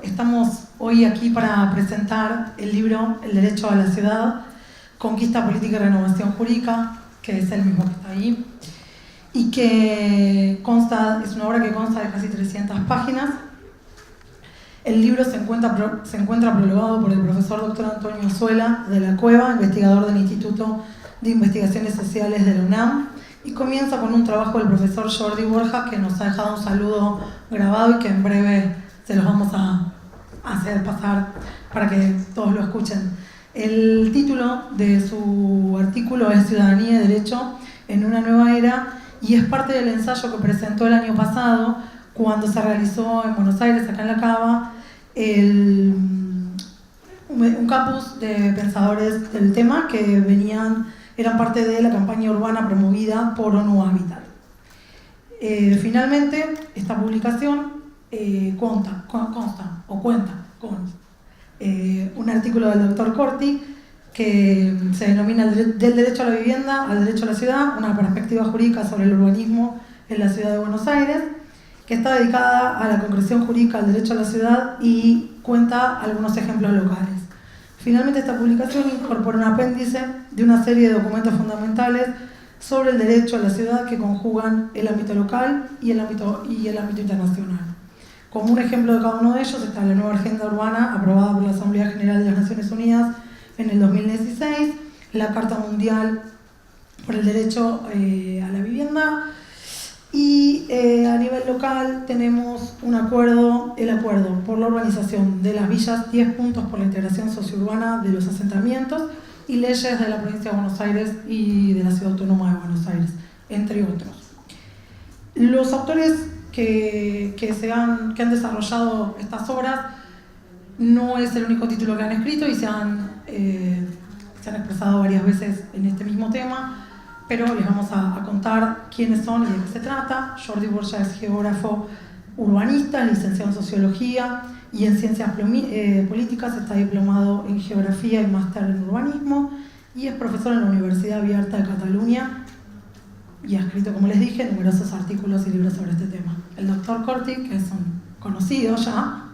Estamos hoy aquí para presentar el libro El Derecho a la Ciudad, Conquista Política y Renovación Jurídica, que es el mismo que está ahí, y que es una obra que consta de casi 300 páginas. El libro se encuentra prologado por el profesor Dr. Antonio Zuela de la Cueva, investigador del Instituto de Investigaciones Sociales de la UNAM, y comienza con un trabajo del profesor Jordi Borja, que nos ha dejado un saludo grabado y que en breve se los vamos a hacer pasar para que todos lo escuchen. El título de su artículo es Ciudadanía y Derecho en una nueva era, y es parte del ensayo que presentó el año pasado cuando se realizó en Buenos Aires, acá en la Cava, un campus de pensadores del tema que eran parte de la campaña urbana promovida por ONU Habitat. Finalmente, esta publicación cuenta con un artículo del doctor Corti que se denomina Del derecho a la vivienda al derecho a la ciudad, una perspectiva jurídica sobre el urbanismo en la ciudad de Buenos Aires, que está dedicada a la concreción jurídica del derecho a la ciudad y cuenta algunos ejemplos locales. Finalmente, esta publicación incorpora un apéndice de una serie de documentos fundamentales sobre el derecho a la ciudad que conjugan el ámbito local y el ámbito internacional. Como un ejemplo de cada uno de ellos está la nueva agenda urbana aprobada por la Asamblea General de las Naciones Unidas en el 2016, la Carta Mundial por el Derecho a la Vivienda, y a nivel local tenemos el acuerdo por la urbanización de las villas, 10 puntos por la integración sociourbana de los asentamientos y leyes de la provincia de Buenos Aires y de la Ciudad Autónoma de Buenos Aires, entre otros. Los autores que han desarrollado estas obras no es el único título que han escrito y se han expresado varias veces en este mismo tema, pero les vamos a contar quiénes son y de qué se trata. Jordi Borja es geógrafo urbanista, licenciado en Sociología y en Ciencias Políticas, está diplomado en Geografía y máster en Urbanismo, y es profesor en la Universidad Abierta de Cataluña, y ha escrito, como les dije, numerosos artículos y libros sobre este tema. El doctor Corti, que es un conocido ya,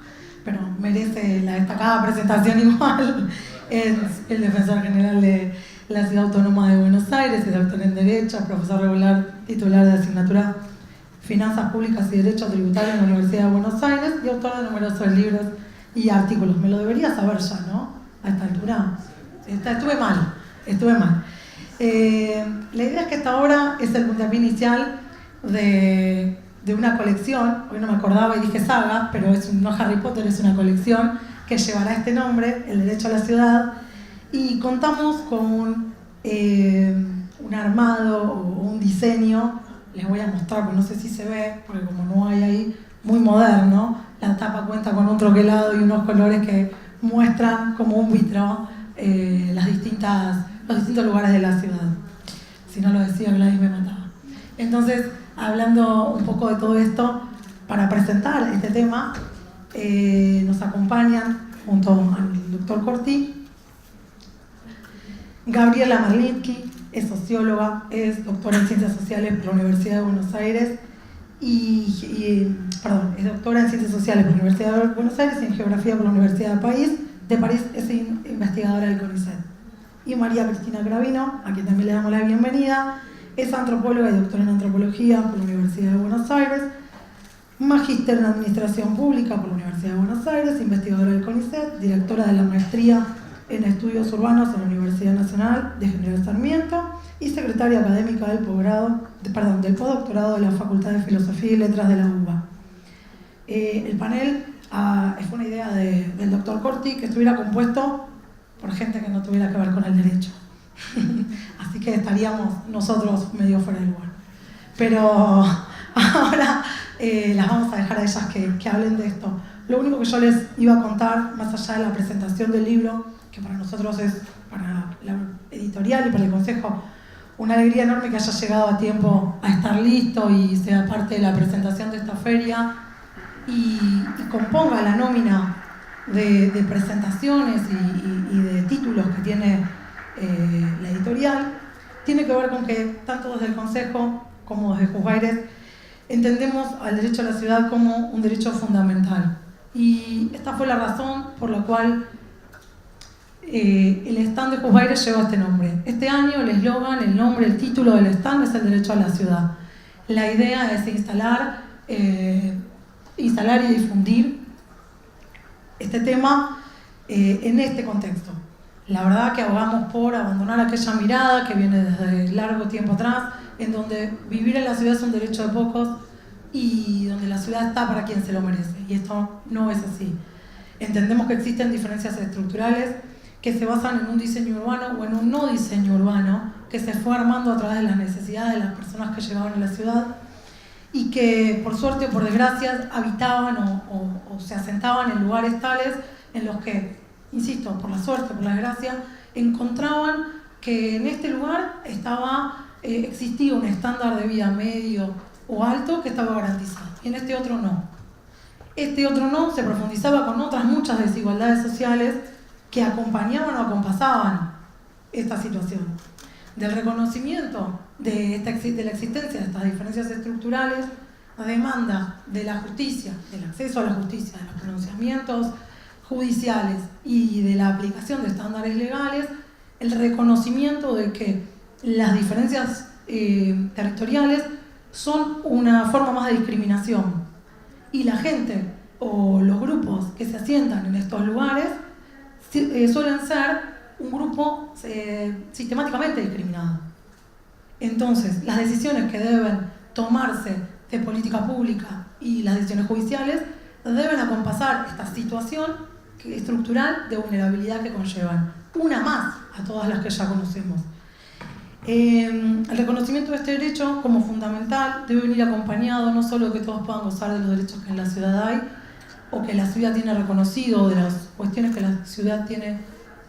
pero merece la destacada presentación igual, es el defensor general de la Ciudad Autónoma de Buenos Aires, es doctor en Derecho, profesor regular titular de asignatura Finanzas Públicas y Derecho Tributario en la Universidad de Buenos Aires y autor de numerosos libros y artículos. Me lo debería saber ya, ¿no? A esta altura. Estuve mal. La idea es que esta obra es el puntapié inicial de una colección. Hoy no me acordaba y dije saga, pero no Harry Potter, es una colección que llevará este nombre, El Derecho a la Ciudad, y contamos con un armado o un diseño. Les voy a mostrar, porque no sé si se ve, porque como no hay ahí, muy moderno. La tapa cuenta con un troquelado y unos colores que muestran como un vitro los distintos lugares de la ciudad. Si no lo decía, Gladys me mataba. Entonces, hablando un poco de todo esto, para presentar este tema, nos acompañan, junto al doctor Corti, Gabriela Marlinski, es socióloga, es doctora en Ciencias Sociales por la Universidad de Buenos Aires es doctora en Ciencias Sociales por la Universidad de Buenos Aires y en Geografía por la Universidad de París, es investigadora del CONICET. Y María Cristina Gravino, a quien también le damos la bienvenida, es antropóloga y doctora en Antropología por la Universidad de Buenos Aires, magíster en Administración Pública por la Universidad de Buenos Aires, investigadora del CONICET, directora de la maestría en Estudios Urbanos en la Universidad Nacional de General Sarmiento y secretaria académica del postdoctorado de la Facultad de Filosofía y Letras de la UBA. El panel fue una idea del doctor Corti, que estuviera compuesto por gente que no tuviera que ver con el derecho. Así que estaríamos nosotros medio fuera del lugar. Pero ahora las vamos a dejar a ellas que hablen de esto. Lo único que yo les iba a contar, más allá de la presentación del libro, que para nosotros es, para la editorial y para el Consejo, una alegría enorme que haya llegado a tiempo a estar listo y sea parte de la presentación de esta feria y componga la nómina de presentaciones y de títulos que tiene la editorial, tiene que ver con que tanto desde el Consejo como desde Juzgaires entendemos al derecho a la ciudad como un derecho fundamental Y esta fue la razón por la cual el stand de Juzgaires lleva este nombre. Este año el eslogan, el nombre, el título del stand es el derecho a la ciudad. La idea es instalar y difundir este tema en este contexto. La verdad que abogamos por abandonar aquella mirada que viene desde largo tiempo atrás, en donde vivir en la ciudad es un derecho de pocos y donde la ciudad está para quien se lo merece. Y esto no es así. Entendemos que existen diferencias estructurales que se basan en un diseño urbano o en un no diseño urbano que se fue armando a través de las necesidades de las personas que llegaban a la ciudad y que por suerte o por desgracia habitaban o se asentaban en lugares tales en los que, insisto, por la suerte, por la desgracia, encontraban que en este lugar existía un estándar de vida medio o alto que estaba garantizado y en este otro no. Este otro no se profundizaba con otras muchas desigualdades sociales que acompañaban o acompasaban esta situación. Del reconocimiento de la existencia de estas diferencias estructurales, la demanda de la justicia, del acceso a la justicia, de los pronunciamientos judiciales y de la aplicación de estándares legales, el reconocimiento de que las diferencias territoriales son una forma más de discriminación y la gente o los grupos que se asientan en estos lugares suelen ser un grupo sistemáticamente discriminado. Entonces, las decisiones que deben tomarse de política pública y las decisiones judiciales deben acompasar esta situación estructural de vulnerabilidad que conllevan. Una más a todas las que ya conocemos. El reconocimiento de este derecho como fundamental debe venir acompañado no solo de que todos puedan gozar de los derechos que en la ciudad hay o que la ciudad tiene reconocido, de las cuestiones que la ciudad tiene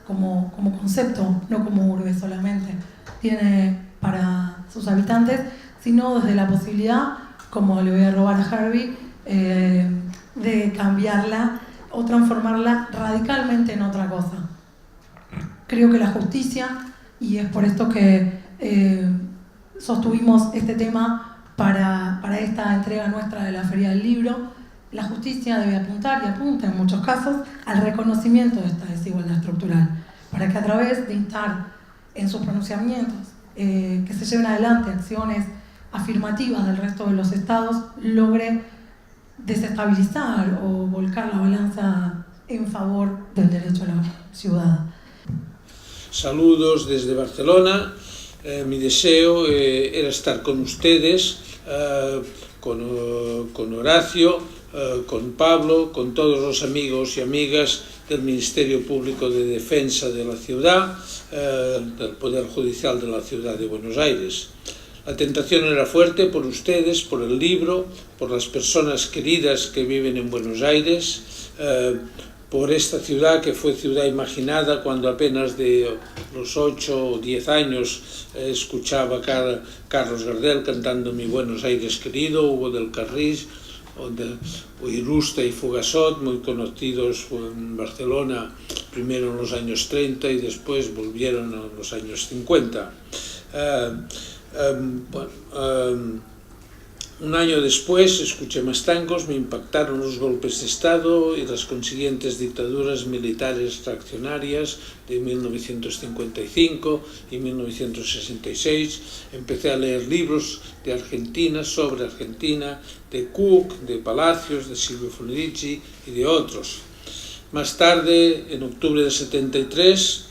como concepto, no como urbe solamente, tiene para sus habitantes, sino desde la posibilidad, como le voy a robar a Harvey, de cambiarla o transformarla radicalmente en otra cosa. Creo que la justicia, y es por esto que sostuvimos este tema para esta entrega nuestra de la Feria del Libro, la justicia debe apuntar y apunta en muchos casos al reconocimiento de esta desigualdad estructural, para que a través de instar en sus pronunciamientos que se lleven adelante acciones afirmativas del resto de los estados, logre desestabilizar o volcar la balanza en favor del derecho a la ciudad. Saludos desde Barcelona. Mi deseo era estar con ustedes, con Horacio, con Pablo, con todos los amigos y amigas del Ministerio Público de Defensa de la ciudad, del Poder Judicial de la Ciudad de Buenos Aires. La tentación era fuerte por ustedes, por el libro, por las personas queridas que viven en Buenos Aires, por esta ciudad que fue ciudad imaginada cuando apenas de los 8 o 10 años escuchaba a Carlos Gardel cantando Mi Buenos Aires querido, Hugo del Carril, o Irusta y Fugasot, muy conocidos en Barcelona, primero en los años 30 y después volvieron en los años 50. Un año después escuché más tangos, me impactaron los golpes de Estado y las consiguientes dictaduras militares reaccionarias de 1955 y 1966. Empecé a leer libros de Argentina, sobre Argentina, de Cook, de Palacios, de Silvio Federici y de otros. Más tarde, en octubre de 73,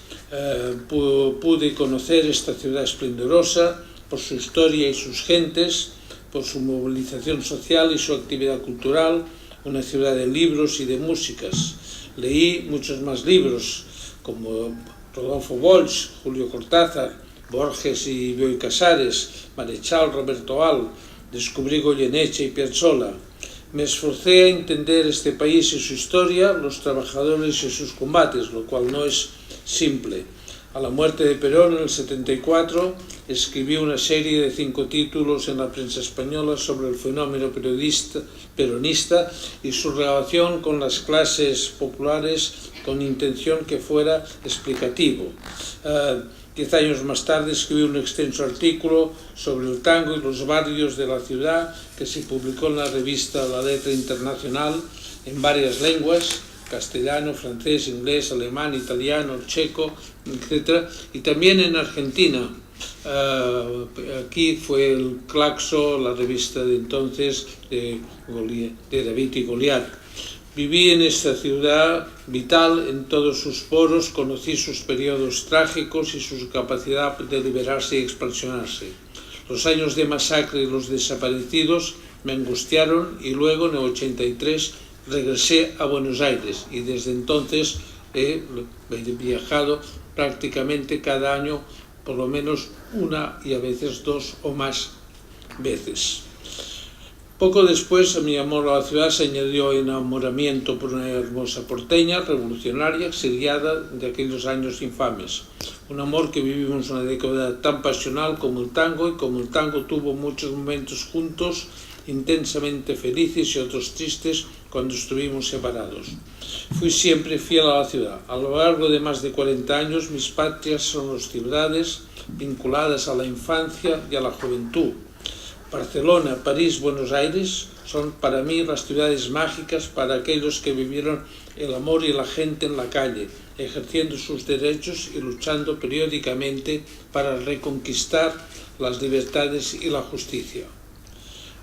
pude conocer esta ciudad esplendorosa por su historia y sus gentes, por su movilización social y su actividad cultural, una ciudad de libros y de músicas. Leí muchos más libros, como Rodolfo Walsh, Julio Cortázar, Borges y Bioy Casares, Marechal, Roberto Al, descubrí Goyeneche y Piazzolla. Me esforcé a entender este país y su historia, los trabajadores y sus combates, lo cual no es simple. A la muerte de Perón en el 74, escribí una serie de 5 títulos en la prensa española sobre el fenómeno peronista y su relación con las clases populares, con intención que fuera explicativo. 10 años más tarde escribí un extenso artículo sobre el tango y los barrios de la ciudad que se publicó en la revista La Letra Internacional en varias lenguas, castellano, francés, inglés, alemán, italiano, checo, etc. Y también en Argentina. Aquí fue el Claxo, la revista de entonces de David y Goliat. Viví en esta ciudad vital en todos sus poros, conocí sus periodos trágicos y su capacidad de liberarse y expansionarse. Los años de masacre y los desaparecidos me angustiaron y luego en el 83 regresé a Buenos Aires y desde entonces he viajado prácticamente cada año por lo menos una y a veces dos o más veces. Poco después a mi amor a la ciudad se añadió enamoramiento por una hermosa porteña, revolucionaria, exiliada de aquellos años infames. Un amor que vivimos una década tan pasional como el tango, y como el tango tuvo muchos momentos juntos, intensamente felices y otros tristes cuando estuvimos separados. Fui siempre fiel a la ciudad. A lo largo de más de 40 años, mis patrias son las ciudades vinculadas a la infancia y a la juventud. Barcelona, París, Buenos Aires son para mí las ciudades mágicas para aquellos que vivieron el amor y la gente en la calle, ejerciendo sus derechos y luchando periódicamente para reconquistar las libertades y la justicia.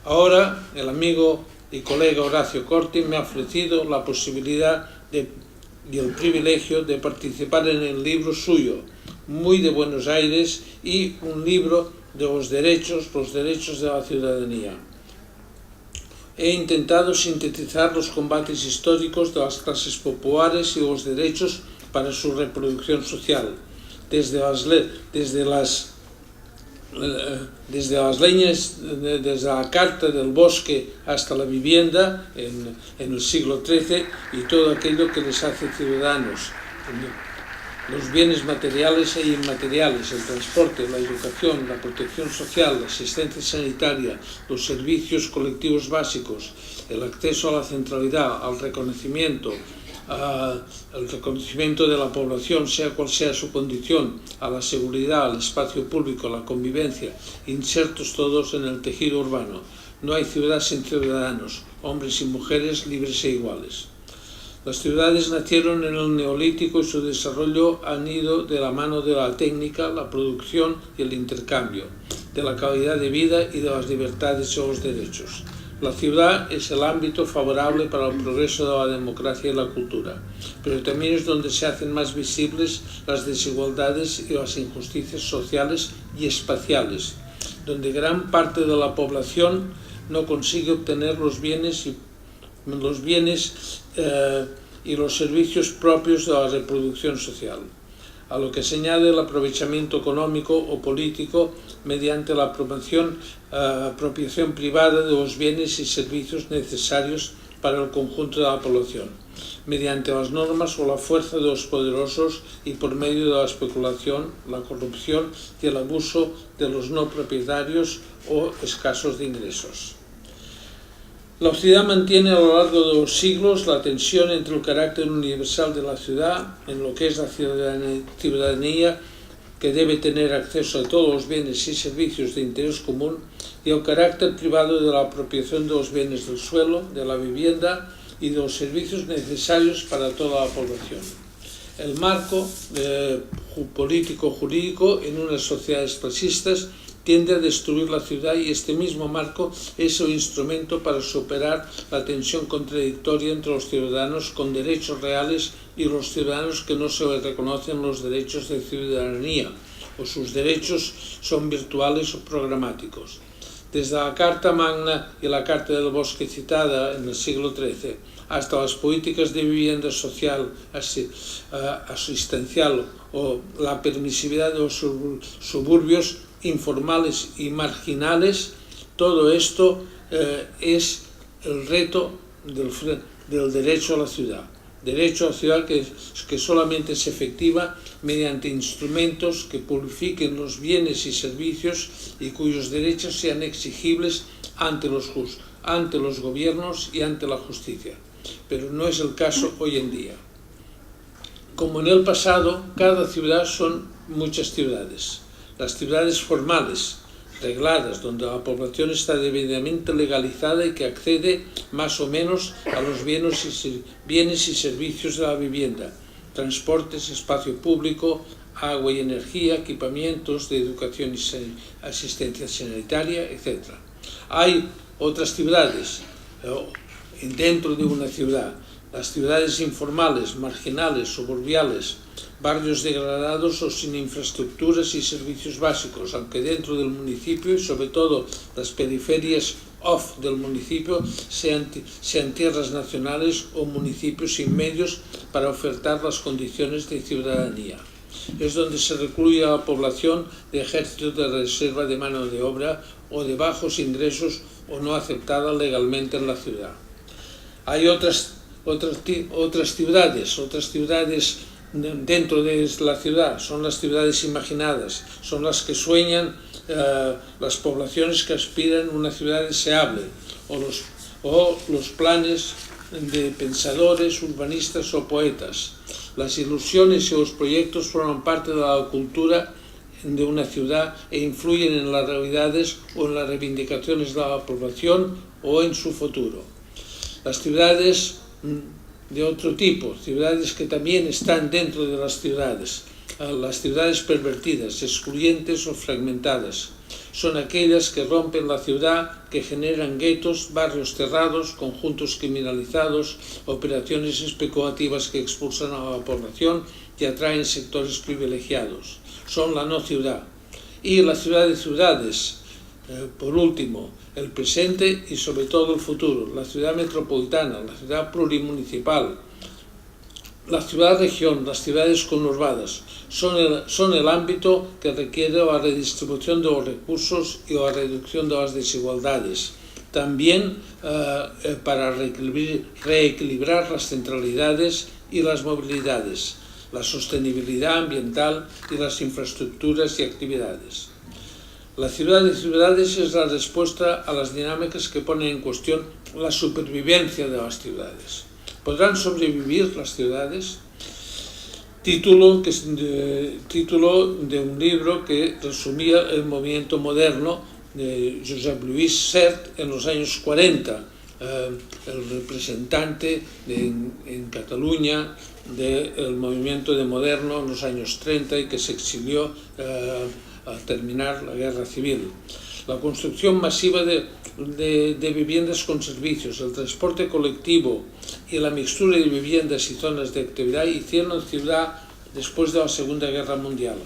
Ahora, el amigo y colega Horacio Corti me ha ofrecido la posibilidad y el privilegio de participar en el libro suyo, muy de Buenos Aires, y un libro de los derechos de la ciudadanía. He intentado sintetizar los combates históricos de las clases populares y los derechos para su reproducción social, desde la Carta del Bosque hasta la vivienda en el siglo XIII y todo aquello que les hace ciudadanos. Los bienes materiales e inmateriales, el transporte, la educación, la protección social, la asistencia sanitaria, los servicios colectivos básicos, el acceso a la centralidad, al reconocimiento de la población, sea cual sea su condición, a la seguridad, al espacio público, a la convivencia, insertos todos en el tejido urbano. No hay ciudad sin ciudadanos, hombres y mujeres libres e iguales. Las ciudades nacieron en el Neolítico y su desarrollo han ido de la mano de la técnica, la producción y el intercambio, de la calidad de vida y de las libertades y los derechos. La ciudad es el ámbito favorable para el progreso de la democracia y la cultura, pero también es donde se hacen más visibles las desigualdades y las injusticias sociales y espaciales, donde gran parte de la población no consigue obtener los bienes y los servicios propios de la reproducción social, a lo que se añade el aprovechamiento económico o político mediante la apropiación privada de los bienes y servicios necesarios para el conjunto de la población, mediante las normas o la fuerza de los poderosos y por medio de la especulación, la corrupción y el abuso de los no propietarios o escasos de ingresos. La ciudad mantiene a lo largo de los siglos la tensión entre el carácter universal de la ciudad, en lo que es la ciudadanía que debe tener acceso a todos los bienes y servicios de interés común, y el carácter privado de la apropiación de los bienes del suelo, de la vivienda y de los servicios necesarios para toda la población. El marco político-jurídico en unas sociedades clasistas tiende a destruir la ciudad, y este mismo marco es el instrumento para superar la tensión contradictoria entre los ciudadanos con derechos reales y los ciudadanos que no se les reconocen los derechos de ciudadanía, o sus derechos son virtuales o programáticos. Desde la Carta Magna y la Carta del Bosque citada en el siglo XIII hasta las políticas de vivienda social, asistencial o la permisividad de los suburbios informales y marginales, todo esto es el reto del derecho a la ciudad. Derecho a la ciudad que solamente es efectiva mediante instrumentos que purifiquen los bienes y servicios y cuyos derechos sean exigibles ante los gobiernos y ante la justicia. Pero no es el caso hoy en día. Como en el pasado, cada ciudad son muchas ciudades. Las ciudades formales, regladas, donde la población está debidamente legalizada y que accede más o menos a los bienes y servicios de la vivienda, transportes, espacio público, agua y energía, equipamientos de educación y asistencia sanitaria, etc. Hay otras ciudades dentro de una ciudad, las ciudades informales, marginales, suburbiales, barrios degradados o sin infraestructuras y servicios básicos, aunque dentro del municipio y sobre todo las periferias off del municipio sean tierras nacionales o municipios sin medios para ofertar las condiciones de ciudadanía. Es donde se recluye a la población de ejércitos de reserva de mano de obra o de bajos ingresos o no aceptada legalmente en la ciudad. Hay otras ciudades dentro de la ciudad, son las ciudades imaginadas, son las que sueñan las poblaciones que aspiran a una ciudad deseable, o los planes de pensadores, urbanistas o poetas. Las ilusiones y los proyectos forman parte de la cultura de una ciudad e influyen en las realidades o en las reivindicaciones de la población o en su futuro. Las ciudades de otro tipo, ciudades que también están dentro de las ciudades pervertidas, excluyentes o fragmentadas, son aquellas que rompen la ciudad, que generan guetos, barrios cerrados, conjuntos criminalizados, operaciones especulativas que expulsan a la población y atraen sectores privilegiados. Son la no ciudad. Y la ciudad de ciudades, por último, el presente y sobre todo el futuro, la ciudad metropolitana, la ciudad plurimunicipal, la ciudad-región, las ciudades conurbadas, son el ámbito que requiere la redistribución de los recursos y la reducción de las desigualdades. También para reequilibrar las centralidades y las movilidades, la sostenibilidad ambiental y las infraestructuras y actividades. La ciudad de ciudades es la respuesta a las dinámicas que ponen en cuestión la supervivencia de las ciudades. ¿Podrán sobrevivir las ciudades? Título de un libro que resumía el movimiento moderno de Josep Lluís Sert en los años 40, el representante en Cataluña del movimiento de moderno en los años 30 y que se exilió al terminar la guerra civil. La construcción masiva de viviendas con servicios, el transporte colectivo y la mixtura de viviendas y zonas de actividad hicieron ciudad después de la Segunda Guerra Mundial.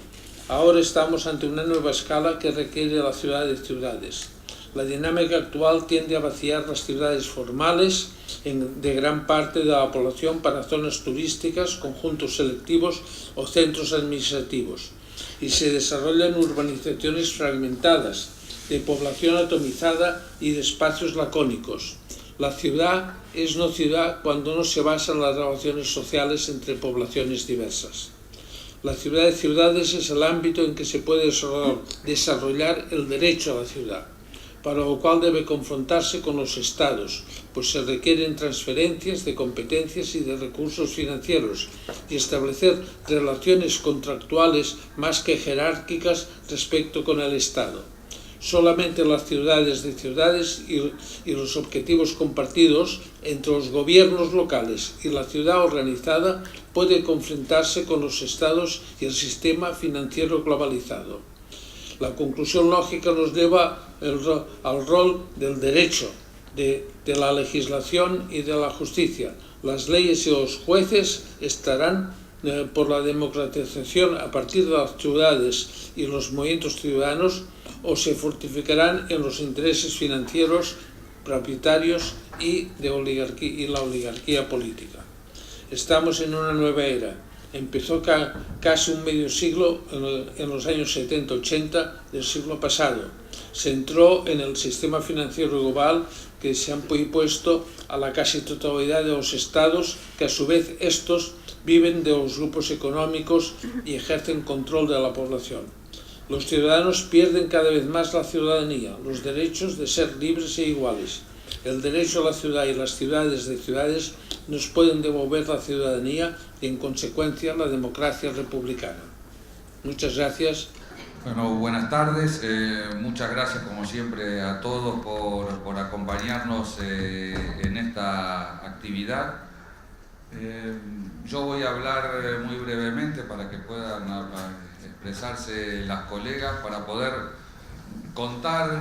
Ahora estamos ante una nueva escala que requiere la ciudad de ciudades. La dinámica actual tiende a vaciar las ciudades formales de gran parte de la población para zonas turísticas, conjuntos selectivos o centros administrativos, y se desarrollan urbanizaciones fragmentadas, de población atomizada y de espacios lacónicos. La ciudad es no ciudad cuando no se basa en las relaciones sociales entre poblaciones diversas. La ciudad de ciudades es el ámbito en que se puede desarrollar el derecho a la ciudad, para lo cual debe confrontarse con los estados, pues se requieren transferencias de competencias y de recursos financieros y establecer relaciones contractuales más que jerárquicas respecto con el Estado. Solamente las ciudades de ciudades y los objetivos compartidos entre los gobiernos locales y la ciudad organizada puede confrontarse con los estados y el sistema financiero globalizado. La conclusión lógica nos lleva al rol del derecho, de la legislación y de la justicia. Las leyes y los jueces estarán por la democratización a partir de las ciudades y los movimientos ciudadanos o se fortificarán en los intereses financieros, propietarios y la oligarquía política. Estamos en una nueva era. Empezó casi un medio siglo en los años 70-80 del siglo pasado. Se entró en el sistema financiero global que se han puesto a la casi totalidad de los estados, que a su vez estos viven de los grupos económicos y ejercen control de la población. Los ciudadanos pierden cada vez más la ciudadanía, los derechos de ser libres e iguales. El derecho a la ciudad y las ciudades de ciudades nos pueden devolver la ciudadanía y, en consecuencia, la democracia republicana. Muchas gracias. Bueno, buenas tardes. Muchas gracias como siempre a todos por acompañarnos en esta actividad. Yo voy a hablar muy brevemente para que puedan expresarse las colegas, para poder contar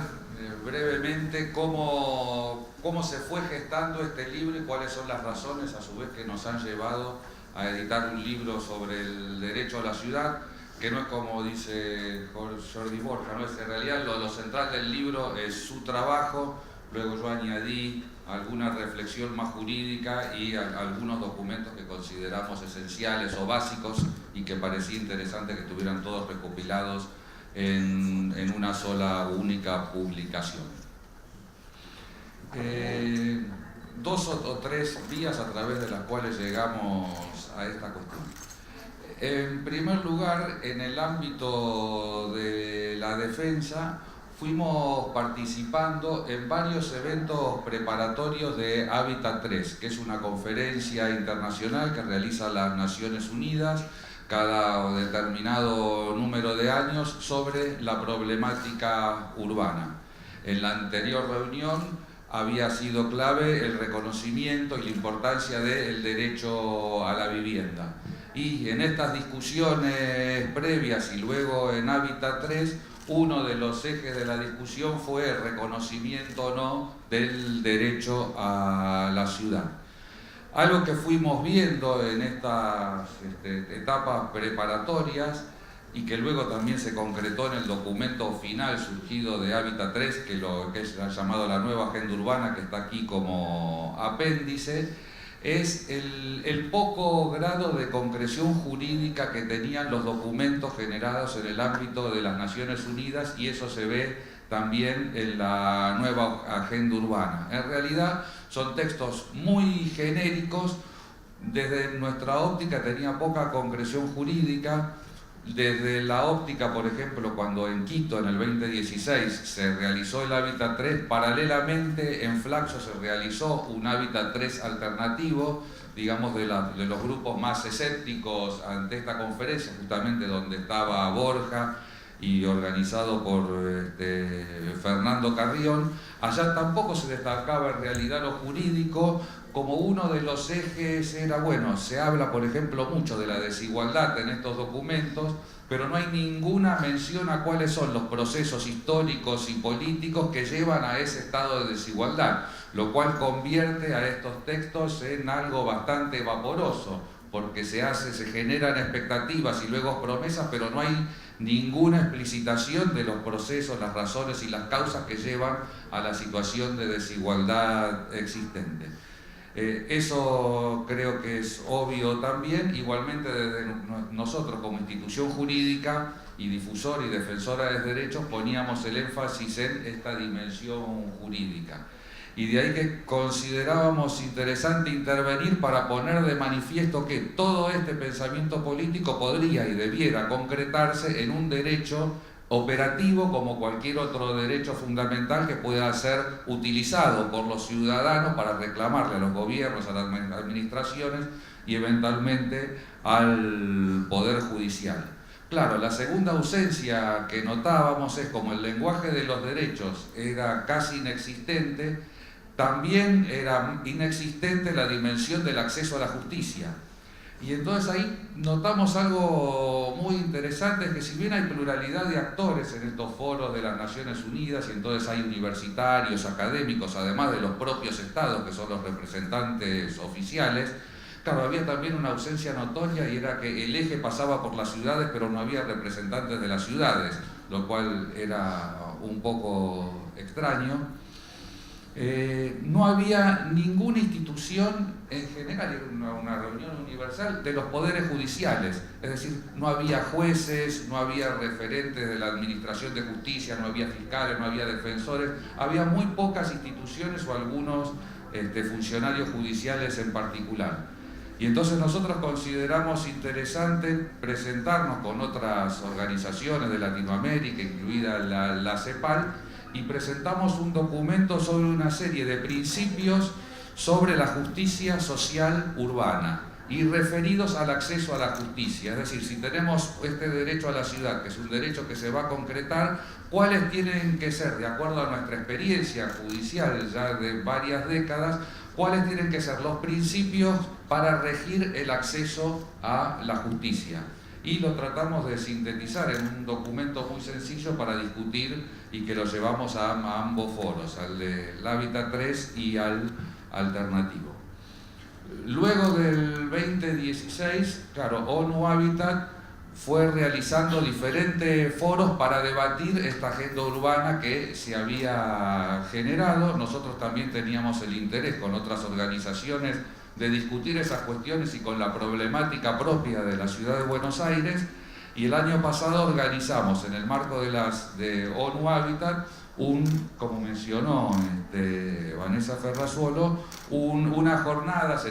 brevemente cómo se fue gestando este libro y cuáles son las razones a su vez que nos han llevado a editar un libro sobre el derecho a la ciudad, que no es como dice Jordi Borja, ¿no? En realidad lo central del libro es su trabajo, luego yo añadí alguna reflexión más jurídica y algunos documentos que consideramos esenciales o básicos y que parecía interesante que estuvieran todos recopilados en una sola única publicación. Dos o tres vías a través de las cuales llegamos a esta cuestión. En primer lugar, en el ámbito de la defensa, fuimos participando en varios eventos preparatorios de Hábitat 3, que es una conferencia internacional que realiza las Naciones Unidas cada determinado número de años sobre la problemática urbana. En la anterior reunión había sido clave el reconocimiento y la importancia del derecho a la vivienda. Y en estas discusiones previas y luego en Hábitat 3, uno de los ejes de la discusión fue el reconocimiento o no del derecho a la ciudad. Algo que fuimos viendo en estas etapas preparatorias y que luego también se concretó en el documento final surgido de Hábitat 3, que es llamado la nueva agenda urbana, que está aquí como apéndice, es el poco grado de concreción jurídica que tenían los documentos generados en el ámbito de las Naciones Unidas, y eso se ve también en la nueva agenda urbana. En realidad son textos muy genéricos, desde nuestra óptica tenía poca concreción jurídica. Desde la óptica, por ejemplo, cuando en Quito en el 2016 se realizó el Hábitat 3, paralelamente en Flaxo se realizó un Hábitat 3 alternativo, digamos de los grupos más escépticos ante esta conferencia, justamente donde estaba Borja y organizado por Fernando Carrión. Allá tampoco se destacaba en realidad lo jurídico. Como uno de los ejes era, bueno, se habla por ejemplo mucho de la desigualdad en estos documentos, pero no hay ninguna mención a cuáles son los procesos históricos y políticos que llevan a ese estado de desigualdad, lo cual convierte a estos textos en algo bastante vaporoso, porque se generan expectativas y luego promesas, pero no hay ninguna explicitación de los procesos, las razones y las causas que llevan a la situación de desigualdad existente. Eso creo que es obvio también. Igualmente desde nosotros como institución jurídica y difusora y defensora de derechos poníamos el énfasis en esta dimensión jurídica. Y de ahí que considerábamos interesante intervenir para poner de manifiesto que todo este pensamiento político podría y debiera concretarse en un derecho operativo como cualquier otro derecho fundamental que pueda ser utilizado por los ciudadanos para reclamarle a los gobiernos, a las administraciones y eventualmente al Poder Judicial. Claro, la segunda ausencia que notábamos es como el lenguaje de los derechos era casi inexistente, también era inexistente la dimensión del acceso a la justicia. Y entonces ahí notamos algo muy interesante, es que si bien hay pluralidad de actores en estos foros de las Naciones Unidas, y entonces hay universitarios, académicos, además de los propios estados, que son los representantes oficiales, claro, había también una ausencia notoria, y era que el eje pasaba por las ciudades, pero no había representantes de las ciudades, lo cual era un poco extraño. No había ninguna institución en general, una reunión universal de los poderes judiciales, es decir, no había jueces, no había referentes de la administración de justicia, no había fiscales, no había defensores, había muy pocas instituciones o algunos funcionarios judiciales en particular. Y entonces nosotros consideramos interesante presentarnos con otras organizaciones de Latinoamérica, incluida la CEPAL, y presentamos un documento sobre una serie de principios sobre la justicia social urbana. y referidos al acceso a la justicia. Es decir, si tenemos este derecho a la ciudad, que es un derecho que se va a concretar, ¿cuáles tienen que ser, de acuerdo a nuestra experiencia judicial ya de varias décadas, cuáles tienen que ser los principios para regir el acceso a la justicia? Y lo tratamos de sintetizar en un documento muy sencillo para discutir y que lo llevamos a ambos foros, al del Hábitat 3 y al alternativo. Luego del 2016, claro, ONU Hábitat fue realizando diferentes foros para debatir esta agenda urbana que se había generado. Nosotros también teníamos el interés con otras organizaciones de discutir esas cuestiones y con la problemática propia de la ciudad de Buenos Aires, y el año pasado organizamos en el marco de ONU Hábitat como mencionó Vanessa Ferrazuolo, unas jornadas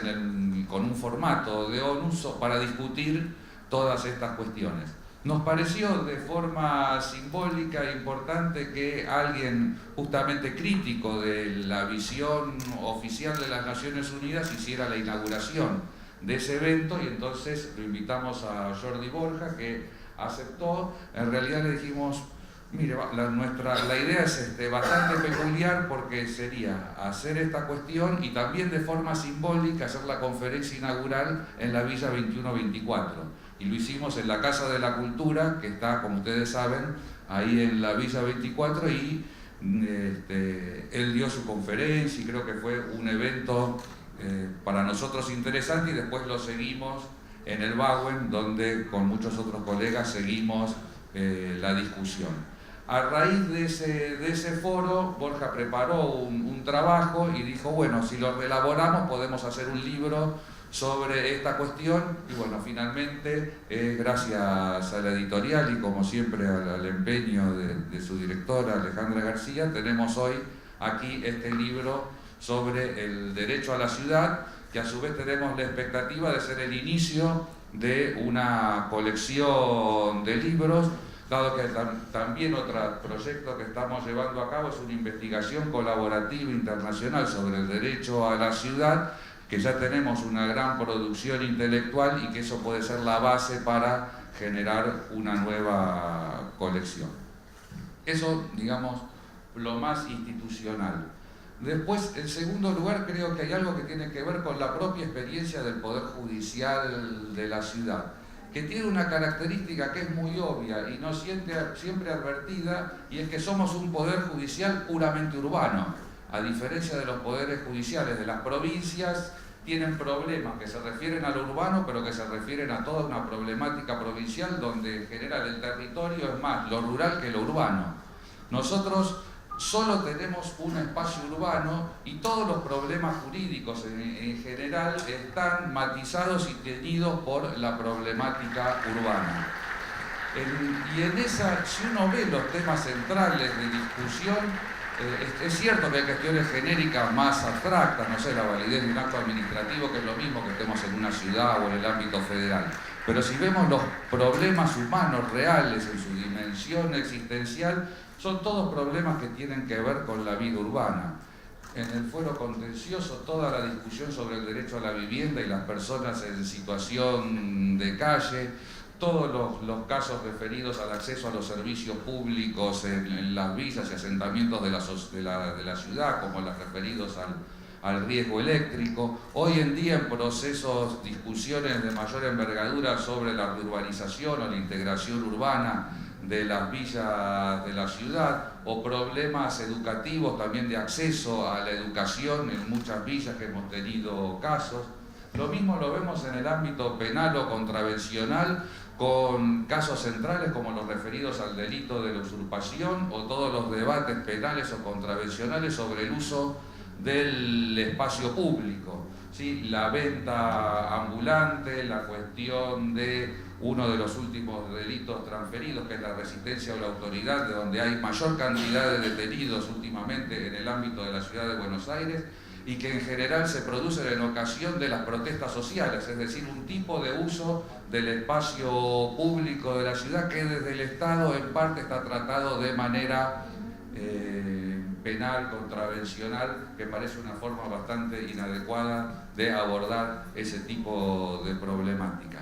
con un formato de ONU para discutir todas estas cuestiones. Nos pareció de forma simbólica e importante que alguien justamente crítico de la visión oficial de las Naciones Unidas hiciera la inauguración de ese evento, y entonces lo invitamos a Jordi Borja, que aceptó. En realidad le dijimos, mire, la idea es bastante peculiar, porque sería hacer esta cuestión y también de forma simbólica hacer la conferencia inaugural en la Villa 2124. Y lo hicimos en la Casa de la Cultura, que está, como ustedes saben, ahí en la Villa 24, y él dio su conferencia y creo que fue un evento para nosotros interesante, y después lo seguimos en el Bauen, donde con muchos otros colegas seguimos la discusión. A raíz de ese foro, Borja preparó un trabajo y dijo, bueno, si lo reelaboramos podemos hacer un libro sobre esta cuestión, y bueno, finalmente, gracias a la editorial y como siempre al empeño de su directora Alejandra García, tenemos hoy aquí este libro sobre el derecho a la ciudad, que a su vez tenemos la expectativa de ser el inicio de una colección de libros, dado que también otro proyecto que estamos llevando a cabo es una investigación colaborativa internacional sobre el derecho a la ciudad, que ya tenemos una gran producción intelectual y que eso puede ser la base para generar una nueva colección. Eso, digamos, lo más institucional. Después, en segundo lugar, creo que hay algo que tiene que ver con la propia experiencia del Poder Judicial de la ciudad, que tiene una característica que es muy obvia y no siempre advertida, y es que somos un Poder Judicial puramente urbano. A diferencia de los poderes judiciales de las provincias, tienen problemas que se refieren a lo urbano, pero que se refieren a toda una problemática provincial, donde en general el territorio es más lo rural que lo urbano. Nosotros solo tenemos un espacio urbano y todos los problemas jurídicos en general están matizados y teñidos por la problemática urbana. Y en esa, si uno ve los temas centrales de discusión, es cierto que hay cuestiones genéricas más abstractas, no sé, la validez de un acto administrativo, que es lo mismo que estemos en una ciudad o en el ámbito federal. Pero si vemos los problemas humanos reales en su dimensión existencial, son todos problemas que tienen que ver con la vida urbana. En el fuero contencioso, toda la discusión sobre el derecho a la vivienda y las personas en situación de calle, todos los casos referidos al acceso a los servicios públicos en las villas y asentamientos de la ciudad, como los referidos al riesgo eléctrico. Hoy en día en procesos, discusiones de mayor envergadura sobre la urbanización o la integración urbana de las villas de la ciudad, o problemas educativos también de acceso a la educación en muchas villas que hemos tenido casos. Lo mismo lo vemos en el ámbito penal o contravencional, con casos centrales como los referidos al delito de la usurpación o todos los debates penales o contravencionales sobre el uso del espacio público, ¿sí? La venta ambulante, la cuestión de uno de los últimos delitos transferidos, que es la resistencia a la autoridad, de donde hay mayor cantidad de detenidos últimamente en el ámbito de la ciudad de Buenos Aires, y que en general se producen en ocasión de las protestas sociales, es decir, un tipo de uso del espacio público de la ciudad que desde el Estado en parte está tratado de manera penal, contravencional, que parece una forma bastante inadecuada de abordar ese tipo de problemática.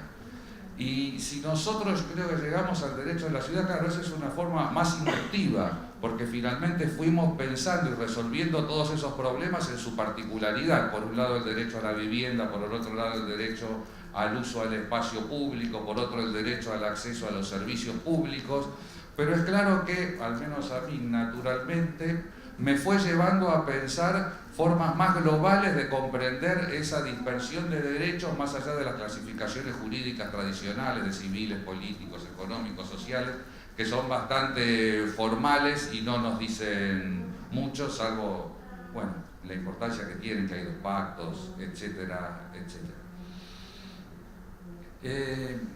Y si nosotros creo que llegamos al derecho de la ciudad, claro, esa es una forma más inductiva, porque finalmente fuimos pensando y resolviendo todos esos problemas en su particularidad. Por un lado el derecho a la vivienda, por el otro lado el derecho al uso del espacio público, por otro el derecho al acceso a los servicios públicos, pero es claro que, al menos a mí naturalmente, me fue llevando a pensar formas más globales de comprender esa dispersión de derechos más allá de las clasificaciones jurídicas tradicionales de civiles, políticos, económicos, sociales, que son bastante formales y no nos dicen mucho, salvo, bueno, la importancia que tienen, que hay dos pactos, etcétera, etcétera.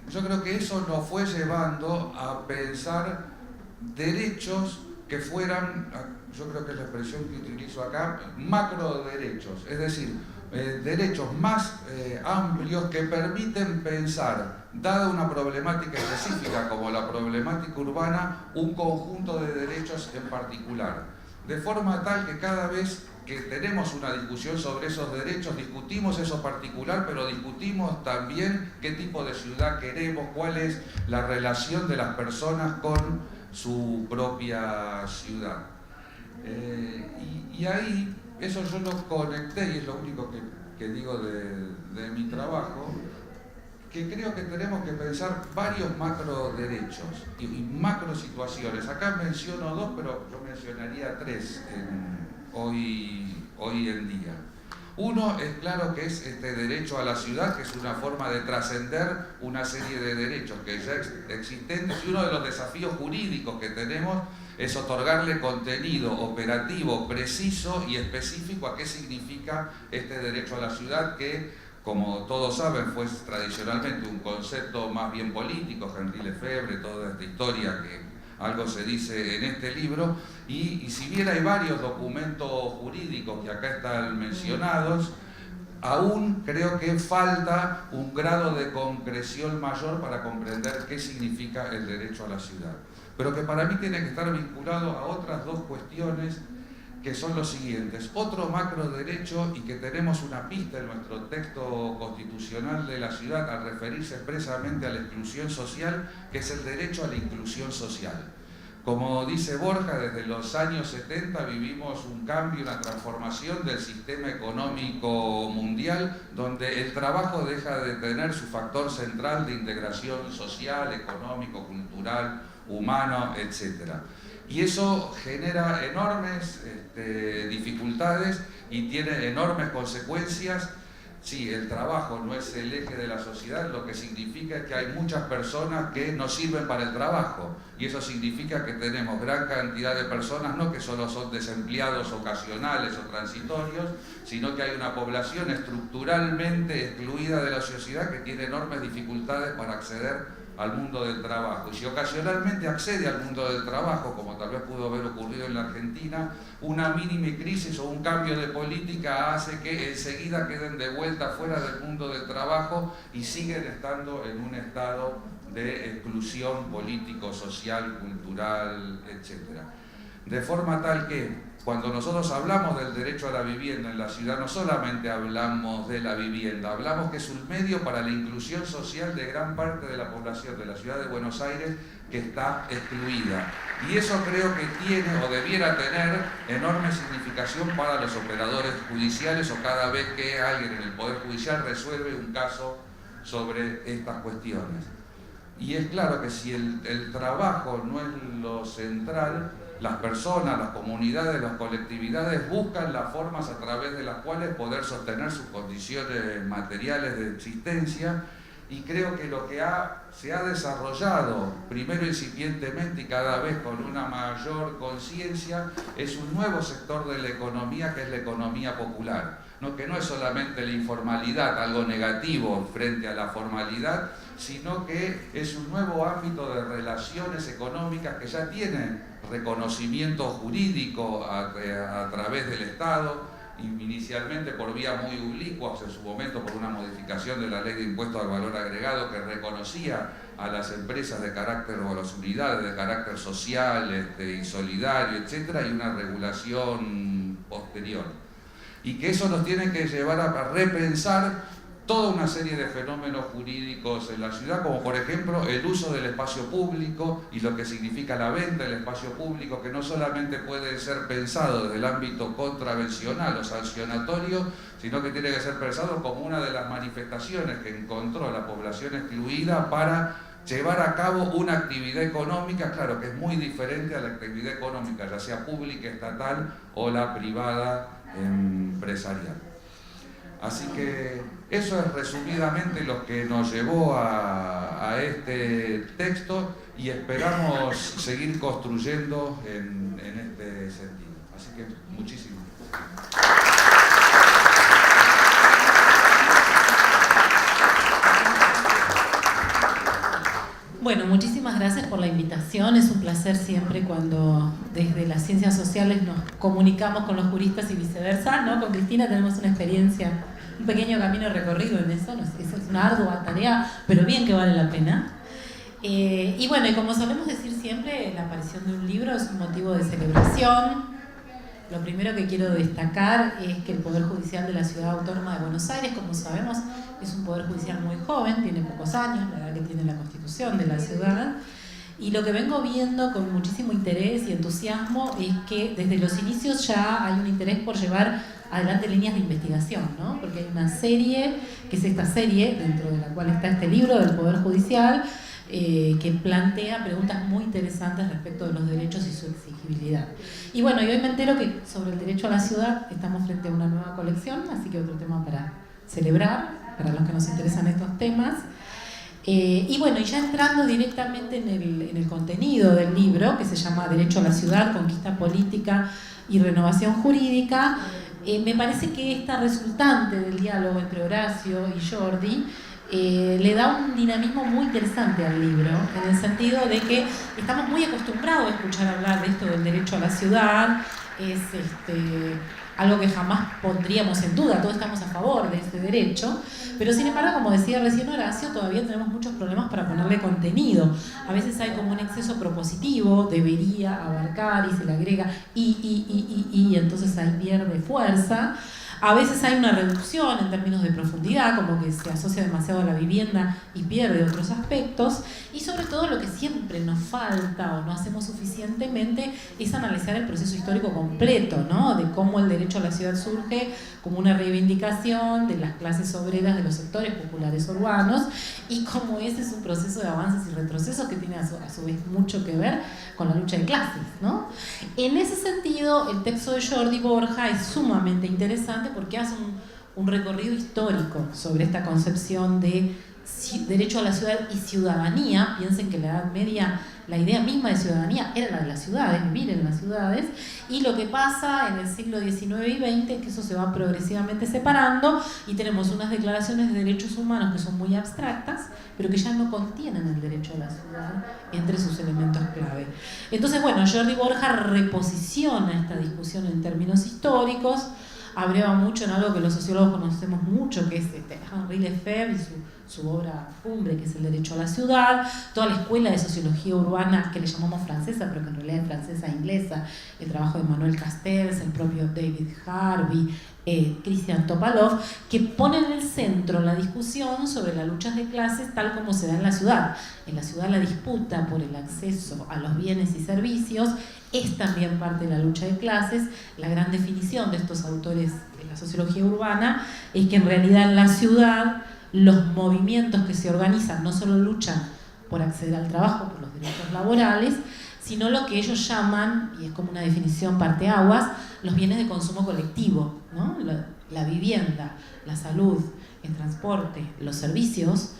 Yo creo que eso nos fue llevando a pensar derechos que fueran, yo creo que es la expresión que utilizo acá, macro derechos, es decir, derechos más amplios que permiten pensar, dada una problemática específica como la problemática urbana, un conjunto de derechos en particular, de forma tal que cada vez que tenemos una discusión sobre esos derechos, discutimos eso particular, pero discutimos también qué tipo de ciudad queremos, cuál es la relación de las personas con su propia ciudad. Y ahí, eso yo lo conecté, y es lo único que digo de mi trabajo, que creo que tenemos que pensar varios macro derechos y macro situaciones. Acá menciono dos, pero yo mencionaría tres hoy en día. Uno es claro que es este derecho a la ciudad, que es una forma de trascender una serie de derechos que ya existentes, y uno de los desafíos jurídicos que tenemos es otorgarle contenido operativo, preciso y específico a qué significa este derecho a la ciudad, que, como todos saben, fue tradicionalmente un concepto más bien político. Henri Lefebvre, toda esta historia que algo se dice en este libro, y si bien hay varios documentos jurídicos que acá están mencionados, aún creo que falta un grado de concreción mayor para comprender qué significa el derecho a la ciudad. Pero que para mí tiene que estar vinculado a otras dos cuestiones, que son los siguientes. Otro macro derecho, y que tenemos una pista en nuestro texto constitucional de la ciudad al referirse expresamente a la exclusión social, que es el derecho a la inclusión social. Como dice Borja, desde los años 70 vivimos un cambio, una transformación del sistema económico mundial, donde el trabajo deja de tener su factor central de integración social, económico, cultural, humano, etc. Y eso genera enormes dificultades y tiene enormes consecuencias. Sí, el trabajo no es el eje de la sociedad, lo que significa es que hay muchas personas que no sirven para el trabajo, y eso significa que tenemos gran cantidad de personas, no que solo son desempleados ocasionales o transitorios, sino que hay una población estructuralmente excluida de la sociedad que tiene enormes dificultades para acceder al mundo del trabajo. Y si ocasionalmente accede al mundo del trabajo, como tal vez pudo haber ocurrido en la Argentina, una mínima crisis o un cambio de política hace que enseguida queden de vuelta fuera del mundo del trabajo y siguen estando en un estado de exclusión político, social, cultural, etc. De forma tal que cuando nosotros hablamos del derecho a la vivienda en la ciudad, no solamente hablamos de la vivienda, hablamos que es un medio para la inclusión social de gran parte de la población de la ciudad de Buenos Aires que está excluida. Y eso creo que tiene o debiera tener enorme significación para los operadores judiciales o cada vez que alguien en el Poder Judicial resuelve un caso sobre estas cuestiones. Y es claro que si el trabajo no es lo central, las personas, las comunidades, las colectividades buscan las formas a través de las cuales poder sostener sus condiciones materiales de existencia, y creo que lo que se ha desarrollado, primero incipientemente y cada vez con una mayor conciencia, es un nuevo sector de la economía, que es la economía popular, ¿no? Que no es solamente la informalidad, algo negativo frente a la formalidad, sino que es un nuevo ámbito de relaciones económicas que ya tienen reconocimiento jurídico a través del Estado, inicialmente por vía muy oblicua, en su momento por una modificación de la ley de impuesto al valor agregado que reconocía a las empresas de carácter o a las unidades de carácter social y solidario, etcétera, y una regulación posterior. Y que eso nos tiene que llevar a repensar toda una serie de fenómenos jurídicos en la ciudad, como por ejemplo el uso del espacio público y lo que significa la venta del espacio público, que no solamente puede ser pensado desde el ámbito contravencional o sancionatorio, sino que tiene que ser pensado como una de las manifestaciones que encontró la población excluida para llevar a cabo una actividad económica, claro, que es muy diferente a la actividad económica, ya sea pública, estatal o la privada empresarial. Así que eso es resumidamente lo que nos llevó a este texto y esperamos seguir construyendo en este sentido. Así que muchísimas gracias. Bueno, muchísimas gracias por la invitación. Es un placer siempre cuando desde las ciencias sociales nos comunicamos con los juristas y viceversa, ¿no? Con Cristina tenemos una experiencia, un pequeño camino recorrido en eso. Es una ardua tarea, pero bien que vale la pena. Y bueno, y como solemos decir siempre, la aparición de un libro es un motivo de celebración. Lo primero que quiero destacar es que el Poder Judicial de la Ciudad Autónoma de Buenos Aires, como sabemos, es un Poder Judicial muy joven, tiene pocos años, la edad que tiene la Constitución de la ciudad. Y lo que vengo viendo con muchísimo interés y entusiasmo es que desde los inicios ya hay un interés por llevar adelante líneas de investigación, ¿no? Porque hay una serie, que es esta serie, dentro de la cual está este libro del Poder Judicial, que plantea preguntas muy interesantes respecto de los derechos y su exigibilidad. Y bueno, y hoy me entero que sobre el derecho a la ciudad estamos frente a una nueva colección, así que otro tema para celebrar, para los que nos interesan estos temas. Y bueno, y ya entrando directamente en el contenido del libro, que se llama Derecho a la Ciudad, Conquista Política y Renovación Jurídica, me parece que esta resultante del diálogo entre Horacio y Jordi le da un dinamismo muy interesante al libro, en el sentido de que estamos muy acostumbrados a escuchar hablar de esto del derecho a la ciudad, es algo que jamás pondríamos en duda, todos estamos a favor de este derecho, pero sin embargo, como decía recién Horacio, todavía tenemos muchos problemas para ponerle contenido. A veces hay como un exceso propositivo, debería abarcar, y se le agrega y entonces ahí pierde fuerza. A veces hay una reducción en términos de profundidad, como que se asocia demasiado a la vivienda y pierde otros aspectos. Y sobre todo lo que siempre nos falta o no hacemos suficientemente es analizar el proceso histórico completo, ¿no? De cómo el derecho a la ciudad surge como una reivindicación de las clases obreras de los sectores populares urbanos y cómo ese es un proceso de avances y retrocesos que tiene a su vez mucho que ver con la lucha de clases, ¿no? En ese sentido, el texto de Jordi Borja es sumamente interesante porque hace un recorrido histórico sobre esta concepción de derecho a la ciudad y ciudadanía. Piensen que en la Edad Media la idea misma de ciudadanía era la de las ciudades, vivir en las ciudades, y lo que pasa en el siglo XIX y XX es que eso se va progresivamente separando y tenemos unas declaraciones de derechos humanos que son muy abstractas, pero que ya no contienen el derecho a la ciudad entre sus elementos clave. Entonces, bueno, Jordi Borja reposiciona esta discusión en términos históricos, abreva mucho en algo que los sociólogos conocemos mucho, que es Henri Lefebvre y su obra cumbre, que es el derecho a la ciudad, toda la escuela de sociología urbana que le llamamos francesa, pero que en realidad es francesa e inglesa, el trabajo de Manuel Castells, el propio David Harvey, Christian Topalov, que ponen en el centro la discusión sobre las luchas de clases tal como se da en la ciudad. En la ciudad la disputa por el acceso a los bienes y servicios es también parte de la lucha de clases. La gran definición de estos autores de la sociología urbana es que en realidad en la ciudad los movimientos que se organizan no solo luchan por acceder al trabajo, por los derechos laborales, sino lo que ellos llaman, y es como una definición parteaguas, los bienes de consumo colectivo, ¿no? La vivienda, la salud, el transporte, los servicios,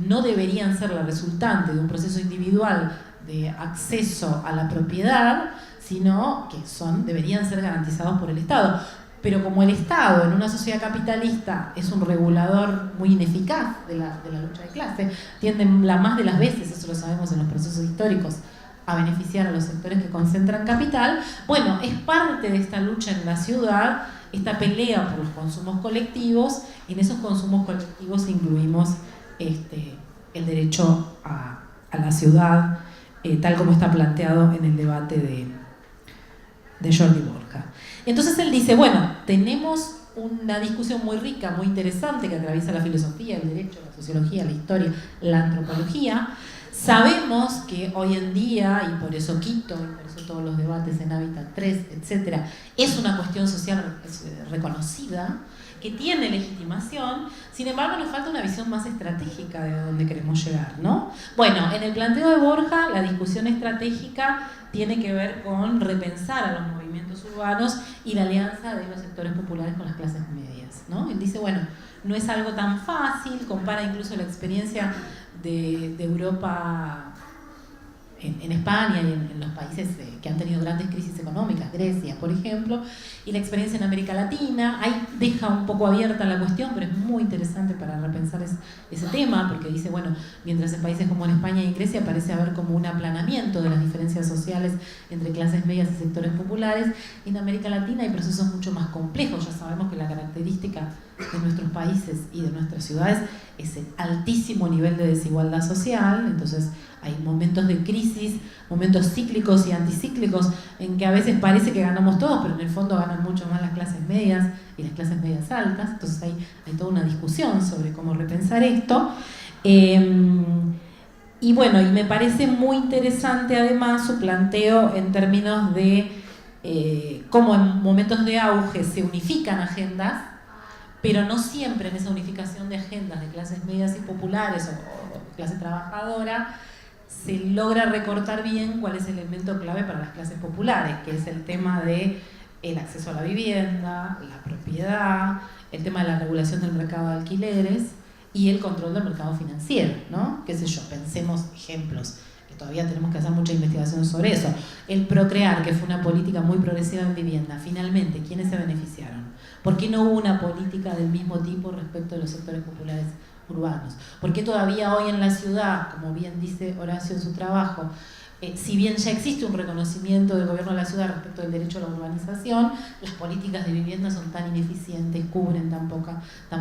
no deberían ser la resultante de un proceso individual de acceso a la propiedad, sino que deberían ser garantizados por el Estado. Pero como el Estado en una sociedad capitalista es un regulador muy ineficaz de la lucha de clase, tienden la más de las veces, eso lo sabemos en los procesos históricos, a beneficiar a los sectores que concentran capital. Bueno, es parte de esta lucha en la ciudad esta pelea por los consumos colectivos. En esos consumos colectivos incluimos el derecho a la ciudad, tal como está planteado en el debate de Jordi Borja. Entonces él dice, bueno, tenemos una discusión muy rica, muy interesante, que atraviesa la filosofía, el derecho, la sociología, la historia, la antropología. Sabemos que hoy en día, y por eso Quito, y por eso todos los debates en Hábitat 3, etc., es una cuestión social reconocida, que tiene legitimación. Sin embargo, nos falta una visión más estratégica de dónde queremos llegar, ¿no? Bueno, en el planteo de Borja, la discusión estratégica tiene que ver con repensar a los movimientos urbanos y la alianza de los sectores populares con las clases medias, ¿no? Él dice, bueno, no es algo tan fácil, compara incluso la experiencia de Europa en España y en los países que han tenido grandes crisis económicas, Grecia, por ejemplo, y la experiencia en América Latina. Ahí deja un poco abierta la cuestión, pero es muy interesante para repensar ese tema, porque dice, bueno, mientras en países como en España y en Grecia parece haber como un aplanamiento de las diferencias sociales entre clases medias y sectores populares, en América Latina hay procesos mucho más complejos. Ya sabemos que la característica de nuestros países y de nuestras ciudades es el altísimo nivel de desigualdad social. Entonces hay momentos de crisis, momentos cíclicos y anticíclicos en que a veces parece que ganamos todos, pero en el fondo ganan mucho más las clases medias y las clases medias altas. Entonces hay toda una discusión sobre cómo repensar esto. Y bueno, y me parece muy interesante además su planteo en términos de cómo en momentos de auge se unifican agendas, pero no siempre en esa unificación de agendas de clases medias y populares o clase trabajadora se logra recortar bien cuál es el elemento clave para las clases populares, que es el tema del acceso a la vivienda, la propiedad, el tema de la regulación del mercado de alquileres y el control del mercado financiero, ¿no? Qué sé yo, pensemos ejemplos, que todavía tenemos que hacer mucha investigación sobre eso. El Procrear, que fue una política muy progresiva en vivienda, finalmente, ¿quiénes se beneficiaron? ¿Por qué no hubo una política del mismo tipo respecto de los sectores populares urbanos? ¿Por qué todavía hoy en la ciudad, como bien dice Horacio en su trabajo, si bien ya existe un reconocimiento del gobierno de la ciudad respecto del derecho a la urbanización, las políticas de vivienda son tan ineficientes, cubren tan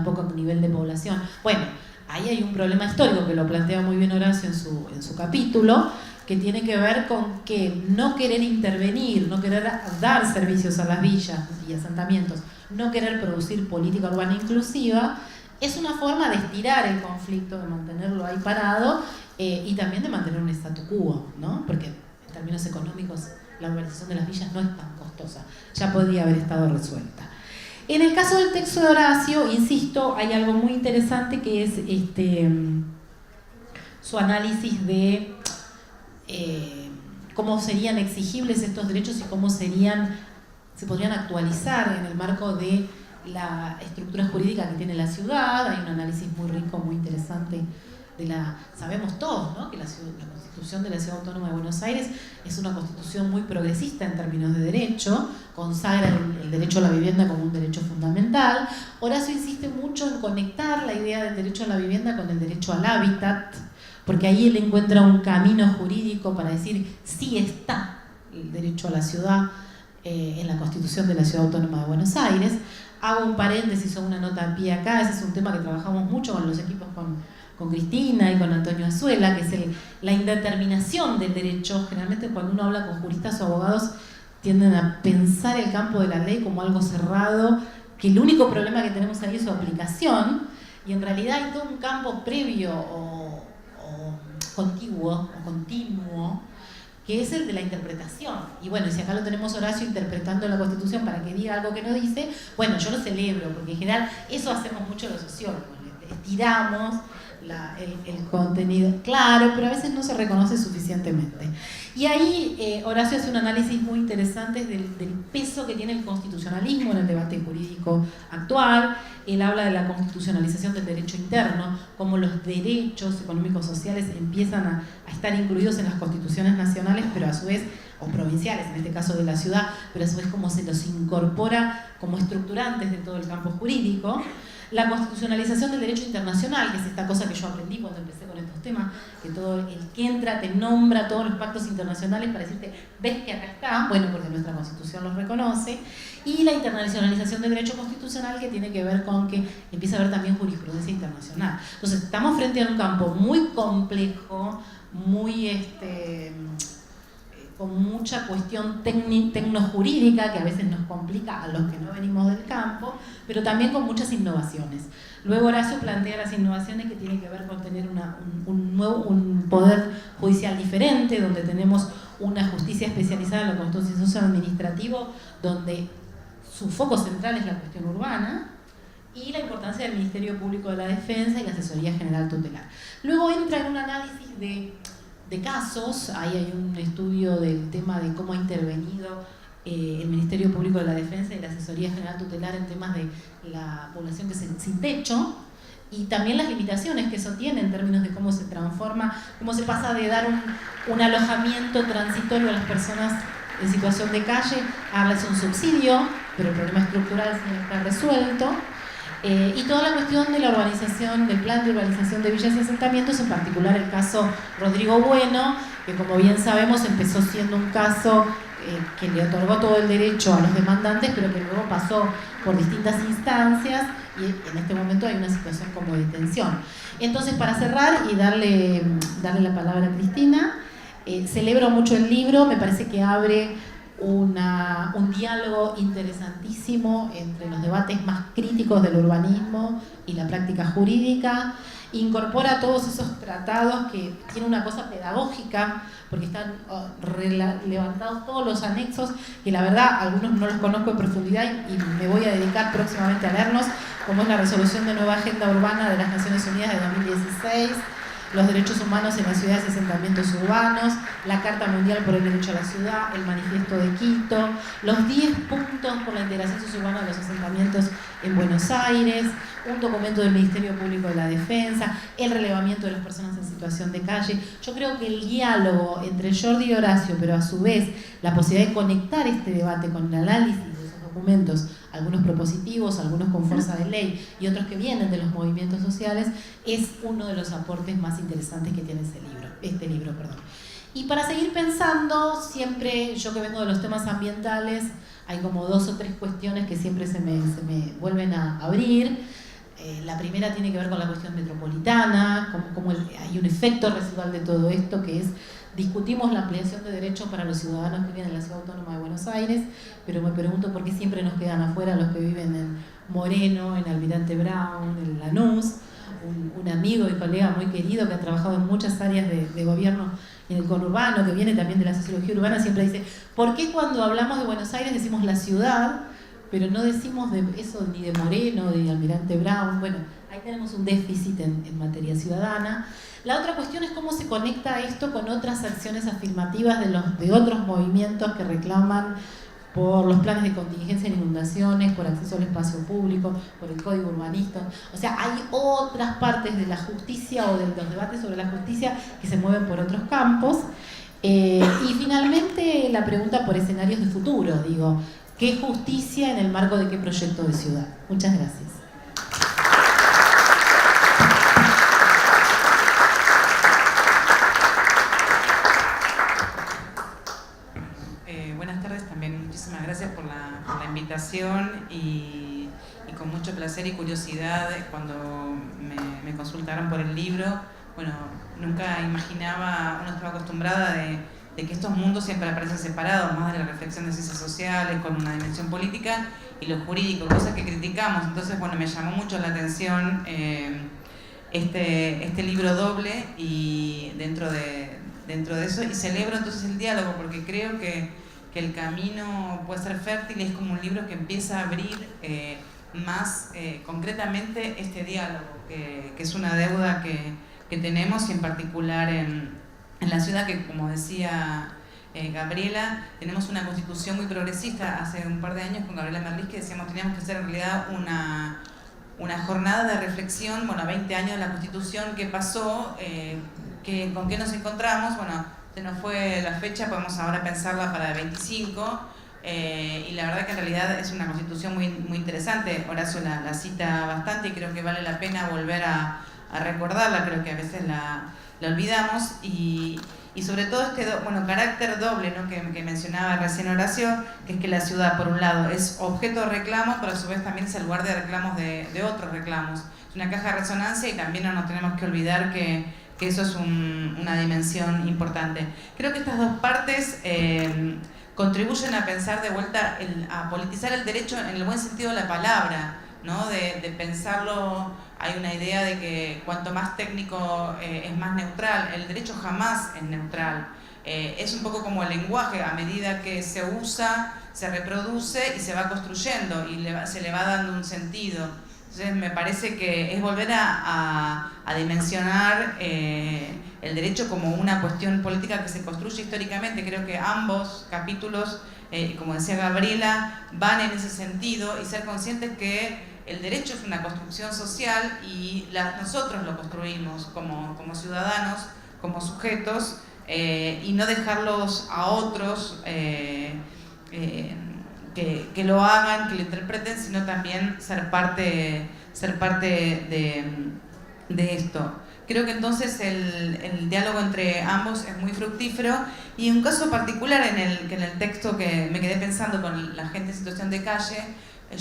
poco nivel de población? Bueno, ahí hay un problema histórico que lo plantea muy bien Horacio en su capítulo, que tiene que ver con que no querer intervenir, no querer dar servicios a las villas y asentamientos, no querer producir política urbana inclusiva, es una forma de estirar el conflicto, de mantenerlo ahí parado y también de mantener un statu quo, ¿no? Porque en términos económicos la urbanización de las villas no es tan costosa, ya podría haber estado resuelta. En el caso del texto de Horacio, insisto, hay algo muy interesante que es su análisis de cómo serían exigibles estos derechos y cómo se podrían actualizar en el marco de la estructura jurídica que tiene la ciudad. Hay un análisis muy rico, muy interesante sabemos todos, ¿no?, que la Constitución de la Ciudad Autónoma de Buenos Aires es una constitución muy progresista en términos de derecho, consagra el derecho a la vivienda como un derecho fundamental. Horacio insiste mucho en conectar la idea del derecho a la vivienda con el derecho al hábitat, porque ahí él encuentra un camino jurídico para decir sí está el derecho a la ciudad en la Constitución de la Ciudad Autónoma de Buenos Aires. Hago un paréntesis o una nota a pie acá, ese es un tema que trabajamos mucho con los equipos con Cristina y con Antonio Azuela, que es la indeterminación del derecho. Generalmente cuando uno habla con juristas o abogados tienden a pensar el campo de la ley como algo cerrado, que el único problema que tenemos ahí es su aplicación, y en realidad hay todo un campo previo o contiguo o continuo, que es el de la interpretación. Y bueno, si acá lo tenemos Horacio interpretando la Constitución para que diga algo que no dice, bueno, yo lo celebro, porque en general eso hacemos mucho los sociólogos, estiramos el contenido, claro, pero a veces no se reconoce suficientemente. Y ahí Horacio hace un análisis muy interesante del peso que tiene el constitucionalismo en el debate jurídico actual. Él habla de la constitucionalización del derecho interno, cómo los derechos económicos sociales empiezan a estar incluidos en las constituciones nacionales, pero a su vez, o provinciales, en este caso de la ciudad, pero a su vez cómo se los incorpora como estructurantes de todo el campo jurídico. La constitucionalización del derecho internacional, que es esta cosa que yo aprendí cuando empecé con estos temas, que todo el que entra te nombra todos los pactos internacionales para decirte, ves que acá está, bueno, porque nuestra Constitución los reconoce, y la internacionalización del derecho constitucional, que tiene que ver con que empieza a haber también jurisprudencia internacional. Entonces, estamos frente a un campo muy complejo, muy con mucha cuestión tecnojurídica que a veces nos complica a los que no venimos del campo, pero también con muchas innovaciones. Luego Horacio plantea las innovaciones que tienen que ver con tener un poder judicial diferente, donde tenemos una justicia especializada en lo contencioso administrativo, donde su foco central es la cuestión urbana, y la importancia del Ministerio Público de la Defensa y la Asesoría General Tutelar. Luego entra en un análisis de casos. Ahí hay un estudio del tema de cómo ha intervenido el Ministerio Público de la Defensa y la Asesoría General Tutelar en temas de la población que sin techo, y también las limitaciones que eso tiene en términos de cómo se transforma, cómo se pasa de dar un alojamiento transitorio a las personas en situación de calle a darles un subsidio, pero el problema estructural no está resuelto. Y toda la cuestión de la urbanización, del plan de urbanización de villas y asentamientos, en particular el caso Rodrigo Bueno, que como bien sabemos empezó siendo un caso que le otorgó todo el derecho a los demandantes, pero que luego pasó por distintas instancias, y en este momento hay una situación como de tensión. Entonces, para cerrar y darle la palabra a Cristina, celebro mucho el libro, me parece que abre un diálogo interesantísimo entre los debates más críticos del urbanismo y la práctica jurídica. Incorpora todos esos tratados que tienen una cosa pedagógica, porque están levantados todos los anexos, que la verdad algunos no los conozco en profundidad y me voy a dedicar próximamente a leerlos, como es la Resolución de Nueva Agenda Urbana de las Naciones Unidas de 2016, los derechos humanos en las ciudades y asentamientos urbanos, la Carta Mundial por el Derecho a la Ciudad, el Manifiesto de Quito, los 10 puntos por la integración sociourbana de los asentamientos en Buenos Aires, un documento del Ministerio Público de la Defensa, el relevamiento de las personas en situación de calle. Yo creo que el diálogo entre Jordi y Horacio, pero a su vez la posibilidad de conectar este debate con el análisis de esos documentos, algunos propositivos, algunos con fuerza de ley y otros que vienen de los movimientos sociales, es uno de los aportes más interesantes que tiene este libro. Y para seguir pensando, siempre, yo que vengo de los temas ambientales, hay como 2 o 3 cuestiones que siempre se me vuelven a abrir. La primera tiene que ver con la cuestión metropolitana, cómo hay un efecto residual de todo esto, que es: discutimos la ampliación de derechos para los ciudadanos que viven en la Ciudad Autónoma de Buenos Aires, pero me pregunto por qué siempre nos quedan afuera los que viven en Moreno, en Almirante Brown, en Lanús. Un amigo y colega muy querido que ha trabajado en muchas áreas de gobierno en el conurbano, que viene también de la sociología urbana, siempre dice: ¿por qué cuando hablamos de Buenos Aires decimos la ciudad, pero no decimos de eso ni de Moreno, ni de Almirante Brown? Bueno, ahí tenemos un déficit en materia ciudadana. La otra cuestión es cómo se conecta esto con otras acciones afirmativas de otros movimientos que reclaman por los planes de contingencia en inundaciones, por acceso al espacio público, por el código urbanístico. O sea, hay otras partes de la justicia o de los debates sobre la justicia que se mueven por otros campos. Y finalmente la pregunta por escenarios de futuro, digo, ¿qué justicia en el marco de qué proyecto de ciudad? Muchas gracias. Buenas tardes, también muchísimas gracias por la invitación y con mucho placer y curiosidad cuando me consultaron por el libro. Bueno, nunca imaginaba, uno estaba acostumbrada de que estos mundos siempre aparecen separados, más de la reflexión de ciencias sociales con una dimensión política y lo jurídico, cosas que criticamos. Entonces, bueno, me llamó mucho la atención este libro doble, y dentro de eso, y celebro entonces el diálogo, porque creo que el camino puede ser fértil y es como un libro que empieza a abrir más concretamente este diálogo, que es una deuda que tenemos, y en particular en la ciudad, que como decía Gabriela, tenemos una constitución muy progresista. Hace un par de años con Gabriela Merlis que decíamos que teníamos que hacer en realidad una jornada de reflexión, bueno, 20 años de la constitución, ¿qué pasó? ¿Con qué nos encontramos? Bueno, se nos fue la fecha, podemos ahora pensarla para el 25, y la verdad que en realidad es una constitución muy, muy interesante. Horacio la cita bastante y creo que vale la pena volver a recordarla, creo que a veces la olvidamos, y sobre todo este carácter doble, ¿no? que mencionaba recién Horacio, que es que la ciudad por un lado es objeto de reclamos, pero a su vez también es el lugar de reclamos de otros reclamos. Es una caja de resonancia y también no nos tenemos que olvidar que eso es una dimensión importante. Creo que estas dos partes contribuyen a pensar de vuelta, a politizar el derecho en el buen sentido de la palabra, ¿no? De pensarlo. Hay una idea de que cuanto más técnico es más neutral. El derecho jamás es neutral. Es un poco como el lenguaje, a medida que se usa, se reproduce y se va construyendo y se le va dando un sentido. Entonces me parece que es volver a dimensionar el derecho como una cuestión política que se construye históricamente. Creo que ambos capítulos, como decía Gabriela, van en ese sentido, y ser conscientes que el derecho es una construcción social y nosotros lo construimos como ciudadanos, como sujetos, y no dejarlos a otros que lo hagan, que lo interpreten, sino también ser parte de esto. Creo que entonces el diálogo entre ambos es muy fructífero, y un caso particular en el texto que me quedé pensando con la gente en situación de calle,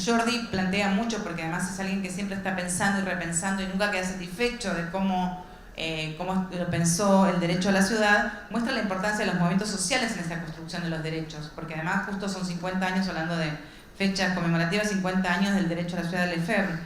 Jordi plantea mucho, porque además es alguien que siempre está pensando y repensando y nunca queda satisfecho de cómo lo pensó el derecho a la ciudad, muestra la importancia de los movimientos sociales en esta construcción de los derechos, porque además justo son 50 años, hablando de fechas conmemorativas, 50 años del derecho a la ciudad de Lefebvre.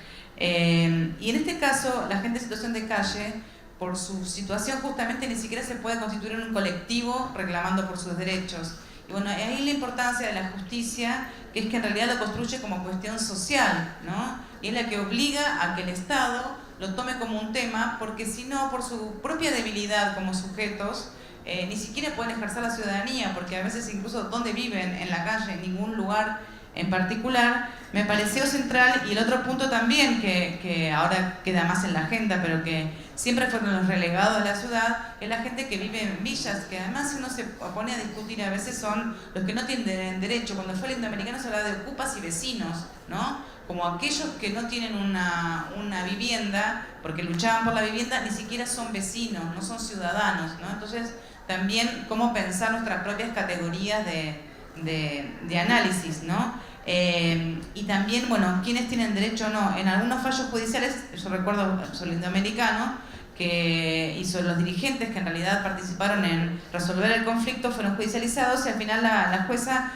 Y en este caso, la gente en situación de calle, por su situación justamente, ni siquiera se puede constituir en un colectivo reclamando por sus derechos. Y bueno, ahí la importancia de la justicia, que es que en realidad lo construye como cuestión social, ¿no? Y es la que obliga a que el Estado lo tome como un tema, porque si no, por su propia debilidad como sujetos, ni siquiera pueden ejercer la ciudadanía, porque a veces incluso donde viven, en la calle, en ningún lugar en particular, me pareció central. Y el otro punto también, que ahora queda más en la agenda, pero que siempre fueron los relegados de la ciudad, es la gente que vive en villas, que además, si uno se pone a discutir, a veces son los que no tienen derecho. Cuando fue el indoamericano se hablaba de ocupas y vecinos, ¿no? Como aquellos que no tienen una vivienda, porque luchaban por la vivienda, ni siquiera son vecinos, no son ciudadanos, ¿no? Entonces, también cómo pensar nuestras propias categorías de análisis, ¿no? Y también, bueno, quiénes tienen derecho o no. En algunos fallos judiciales, yo recuerdo sobre el indoamericano, que hizo los dirigentes que en realidad participaron en resolver el conflicto, fueron judicializados, y al final la jueza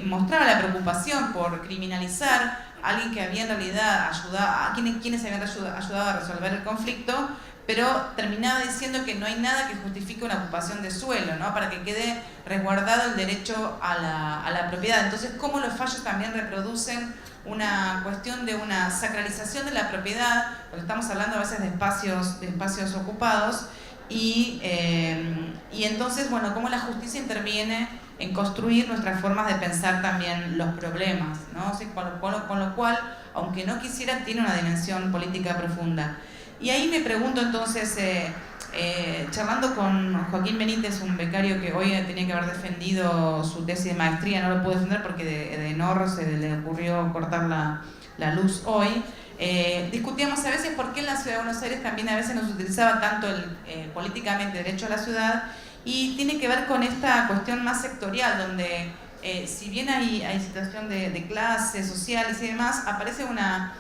mostraba la preocupación por criminalizar a alguien que había en realidad ayudado, a quienes habían ayudado a resolver el conflicto, pero terminaba diciendo que no hay nada que justifique una ocupación de suelo, ¿no? Para que quede resguardado el derecho a la propiedad. Entonces, cómo los fallos también reproducen una cuestión de una sacralización de la propiedad, porque estamos hablando a veces de espacios ocupados, y entonces, bueno, cómo la justicia interviene en construir nuestras formas de pensar también los problemas, ¿no? O sea, con lo cual, aunque no quisiera, tiene una dimensión política profunda. Y ahí me pregunto entonces, charlando con Joaquín Benítez, un becario que hoy tenía que haber defendido su tesis de maestría, no lo pudo defender porque de NOR se le ocurrió cortar la luz hoy, discutíamos a veces por qué en la Ciudad de Buenos Aires también a veces nos utilizaba tanto políticamente el derecho a la ciudad, y tiene que ver con esta cuestión más sectorial, donde si bien hay situación de clases sociales y demás, aparece unas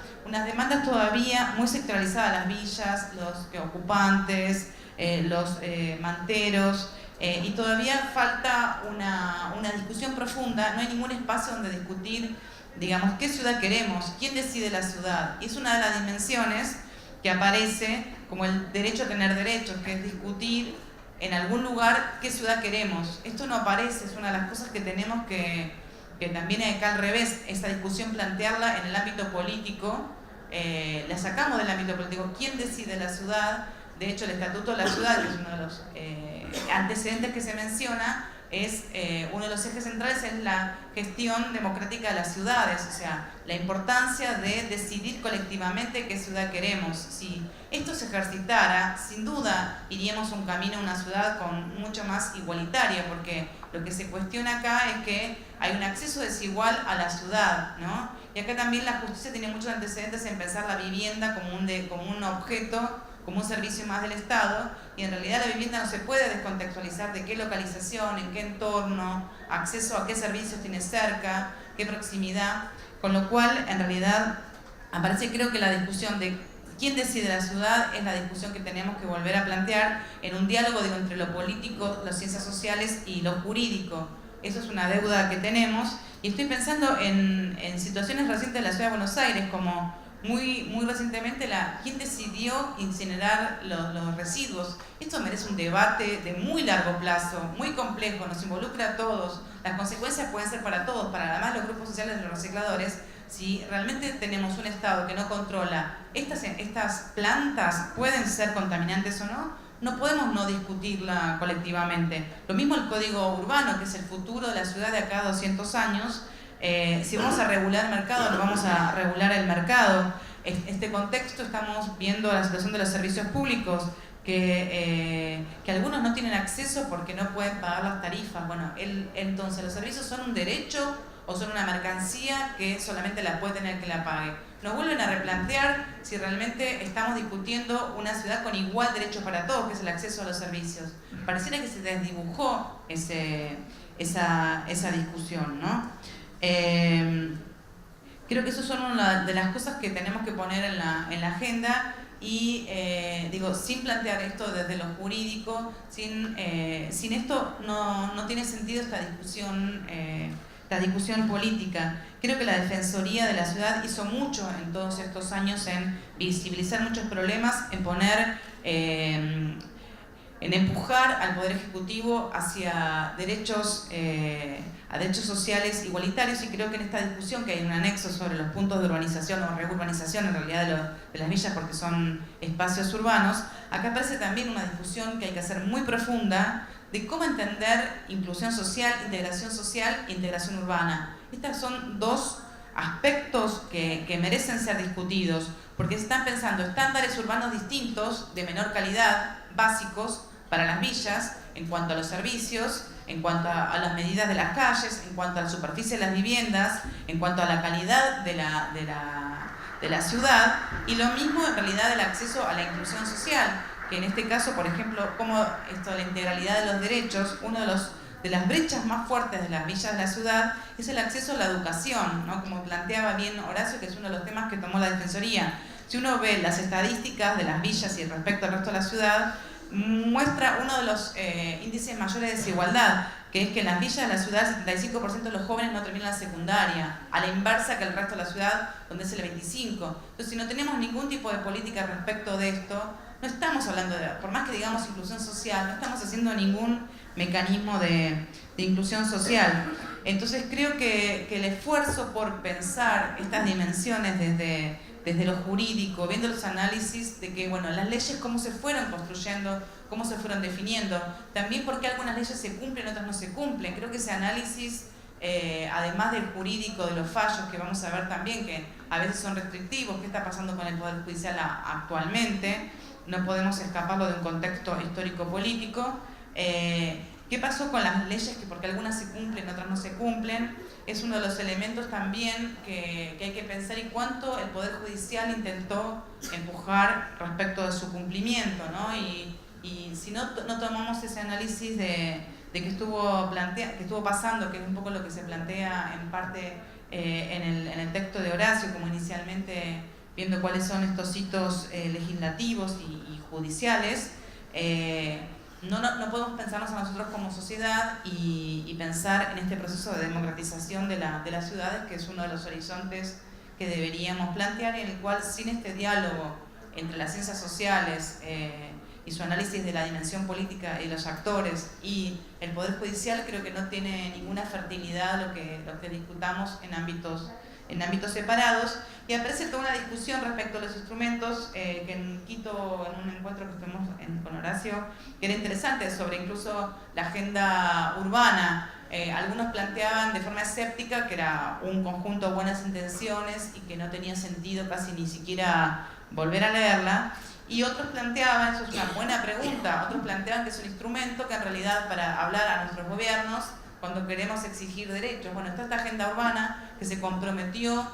demandas todavía muy sectorializadas, las villas, los ocupantes, los manteros, y todavía falta una discusión profunda. No hay ningún espacio donde discutir, digamos, qué ciudad queremos, quién decide la ciudad. Y es una de las dimensiones que aparece como el derecho a tener derechos, que es discutir en algún lugar qué ciudad queremos. Esto no aparece, es una de las cosas que tenemos que también acá al revés, esa discusión plantearla en el ámbito político. La sacamos del ámbito político. ¿Quién decide la ciudad? De hecho, el Estatuto de la Ciudad, que es uno de los antecedentes que se menciona, es uno de los ejes centrales es la gestión democrática de las ciudades, o sea, la importancia de decidir colectivamente qué ciudad queremos. Si esto se ejercitara, sin duda iríamos un camino a una ciudad mucho más igualitaria, porque lo que se cuestiona acá es que hay un acceso desigual a la ciudad, ¿no? Y acá también la justicia tiene muchos antecedentes en pensar la vivienda como un objeto, como un servicio más del Estado, y en realidad la vivienda no se puede descontextualizar de qué localización, en qué entorno, acceso a qué servicios tiene cerca, qué proximidad, con lo cual en realidad aparece, creo que la discusión de quién decide la ciudad es la discusión que tenemos que volver a plantear en un diálogo entre lo político, las ciencias sociales y lo jurídico. Eso es una deuda que tenemos, y estoy pensando en situaciones recientes de la Ciudad de Buenos Aires, como muy recientemente quién decidió incinerar los residuos. Esto merece un debate de muy largo plazo, muy complejo, nos involucra a todos. Las consecuencias pueden ser para todos, para además los grupos sociales de los recicladores. Si realmente tenemos un Estado que no controla estas plantas, pueden ser contaminantes o no podemos no discutirla colectivamente. Lo mismo el código urbano, que es el futuro de la ciudad de acá a 200 años. Si vamos a regular el mercado, no vamos a regular el mercado. En este contexto estamos viendo la situación de los servicios públicos, que algunos no tienen acceso porque no pueden pagar las tarifas. Bueno, entonces, ¿los servicios son un derecho o son una mercancía que solamente la puede tener que la pague? Nos vuelven a replantear si realmente estamos discutiendo una ciudad con igual derecho para todos, que es el acceso a los servicios. Pareciera que se desdibujó esa discusión, ¿no? Creo que eso son una de las cosas que tenemos que poner en la agenda, y sin plantear esto desde lo jurídico, sin esto no tiene sentido esta discusión política. Creo que la Defensoría de la Ciudad hizo mucho en todos estos años en visibilizar muchos problemas, en poner, en empujar al Poder Ejecutivo hacia derechos sociales igualitarios, y creo que en esta discusión, que hay un anexo sobre los puntos de urbanización o reurbanización en realidad de las villas, porque son espacios urbanos, acá aparece también una discusión que hay que hacer muy profunda de cómo entender inclusión social, e integración urbana. Estos son dos aspectos que merecen ser discutidos, porque se están pensando estándares urbanos distintos, de menor calidad, básicos, para las villas, en cuanto a los servicios, en cuanto a las medidas de las calles, en cuanto a la superficie de las viviendas, en cuanto a la calidad de la ciudad, y lo mismo en realidad del acceso a la inclusión social, que en este caso, por ejemplo, como la integralidad de los derechos, de las brechas más fuertes de las villas de la ciudad es el acceso a la educación, ¿no? Como planteaba bien Horacio, que es uno de los temas que tomó la Defensoría. Si uno ve las estadísticas de las villas y respecto al resto de la ciudad, muestra uno de los índices mayores de desigualdad, que es que en las villas de la ciudad el 75% de los jóvenes no terminan la secundaria, a la inversa que el resto de la ciudad, donde es el 25%. Entonces, si no tenemos ningún tipo de política respecto de esto, no estamos hablando por más que digamos inclusión social, no estamos haciendo ningún mecanismo de inclusión social. Entonces creo que el esfuerzo por pensar estas dimensiones desde lo jurídico, viendo los análisis de que, bueno, las leyes cómo se fueron construyendo, cómo se fueron definiendo, también porque algunas leyes se cumplen, otras no se cumplen. Creo que ese análisis, además del jurídico, de los fallos que vamos a ver también, que a veces son restrictivos, qué está pasando con el Poder Judicial actualmente, no podemos escaparlo de un contexto histórico-político. ¿Qué pasó con las leyes? Que porque algunas se cumplen, otras no se cumplen, es uno de los elementos también que hay que pensar, y cuánto el Poder Judicial intentó empujar respecto de su cumplimiento, ¿no? Y si no tomamos ese análisis de que estuvo pasando, que es un poco lo que se plantea en parte en el texto de Horacio, como inicialmente viendo cuáles son estos hitos legislativos y judiciales, no podemos pensarnos a nosotros como sociedad y pensar en este proceso de democratización de las ciudades, que es uno de los horizontes que deberíamos plantear, y en el cual, sin este diálogo entre las ciencias sociales y su análisis de la dimensión política y los actores y el Poder Judicial, creo que no tiene ninguna fertilidad lo que discutamos en ámbitos en ámbitos separados, y aparece toda una discusión respecto a los instrumentos que en Quito, en un encuentro que tuvimos con Horacio, que era interesante, sobre incluso la agenda urbana. Algunos planteaban de forma escéptica que era un conjunto de buenas intenciones y que no tenía sentido casi ni siquiera volver a leerla, y otros planteaban, eso es una buena pregunta, otros planteaban que es un instrumento que en realidad para hablar a nuestros gobiernos cuando queremos exigir derechos. Bueno, está esta agenda urbana que se comprometió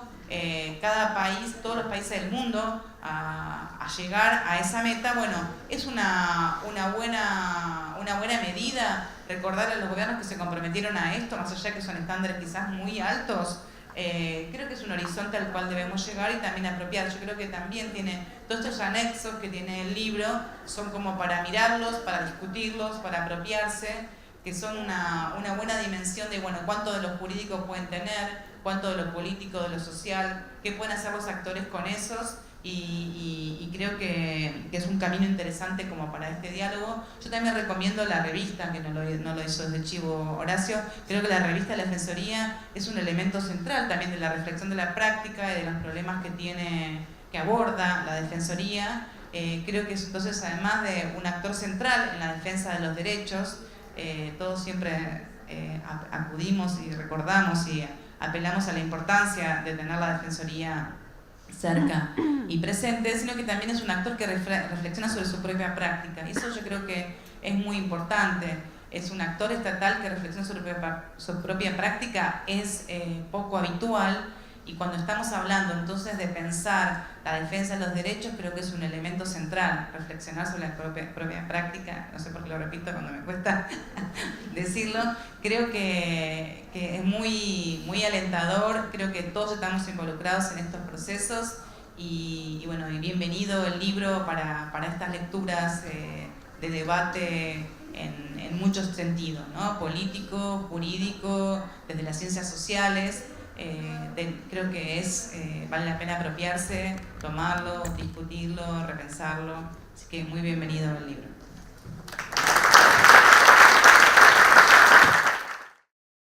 cada país, todos los países del mundo a llegar a esa meta. Bueno, es una buena medida recordarle a los gobiernos que se comprometieron a esto, más allá que son estándares quizás muy altos. Creo que es un horizonte al cual debemos llegar y también apropiar. Yo creo que también tiene todos estos anexos que tiene el libro, son como para mirarlos, para discutirlos, para apropiarse, que son una buena dimensión de, bueno, cuánto de lo jurídico pueden tener, cuánto de lo político, de lo social, qué pueden hacer los actores con esos, y creo que es un camino interesante como para este diálogo. Yo también recomiendo la revista, que no lo hizo desde Chivo Horacio. Creo que la revista de la Defensoría es un elemento central también de la reflexión de la práctica y de los problemas que aborda la Defensoría. Creo que es entonces, además de un actor central en la defensa de los derechos, todos siempre acudimos y recordamos y apelamos a la importancia de tener la Defensoría cerca y presente, sino que también es un actor que reflexiona sobre su propia práctica. Y eso yo creo que es muy importante. Es un actor estatal que reflexiona sobre su propia práctica, es poco habitual, y cuando estamos hablando entonces de pensar la defensa de los derechos, creo que es un elemento central, reflexionar sobre la propia práctica. No sé por qué lo repito cuando me cuesta decirlo. Creo que es muy alentador, creo que todos estamos involucrados en estos procesos, y bueno, y bienvenido el libro para estas lecturas de debate en muchos sentidos, ¿no? Político, jurídico, desde las ciencias sociales. Creo que vale la pena apropiarse, tomarlo, discutirlo, repensarlo. Así que muy bienvenido el libro.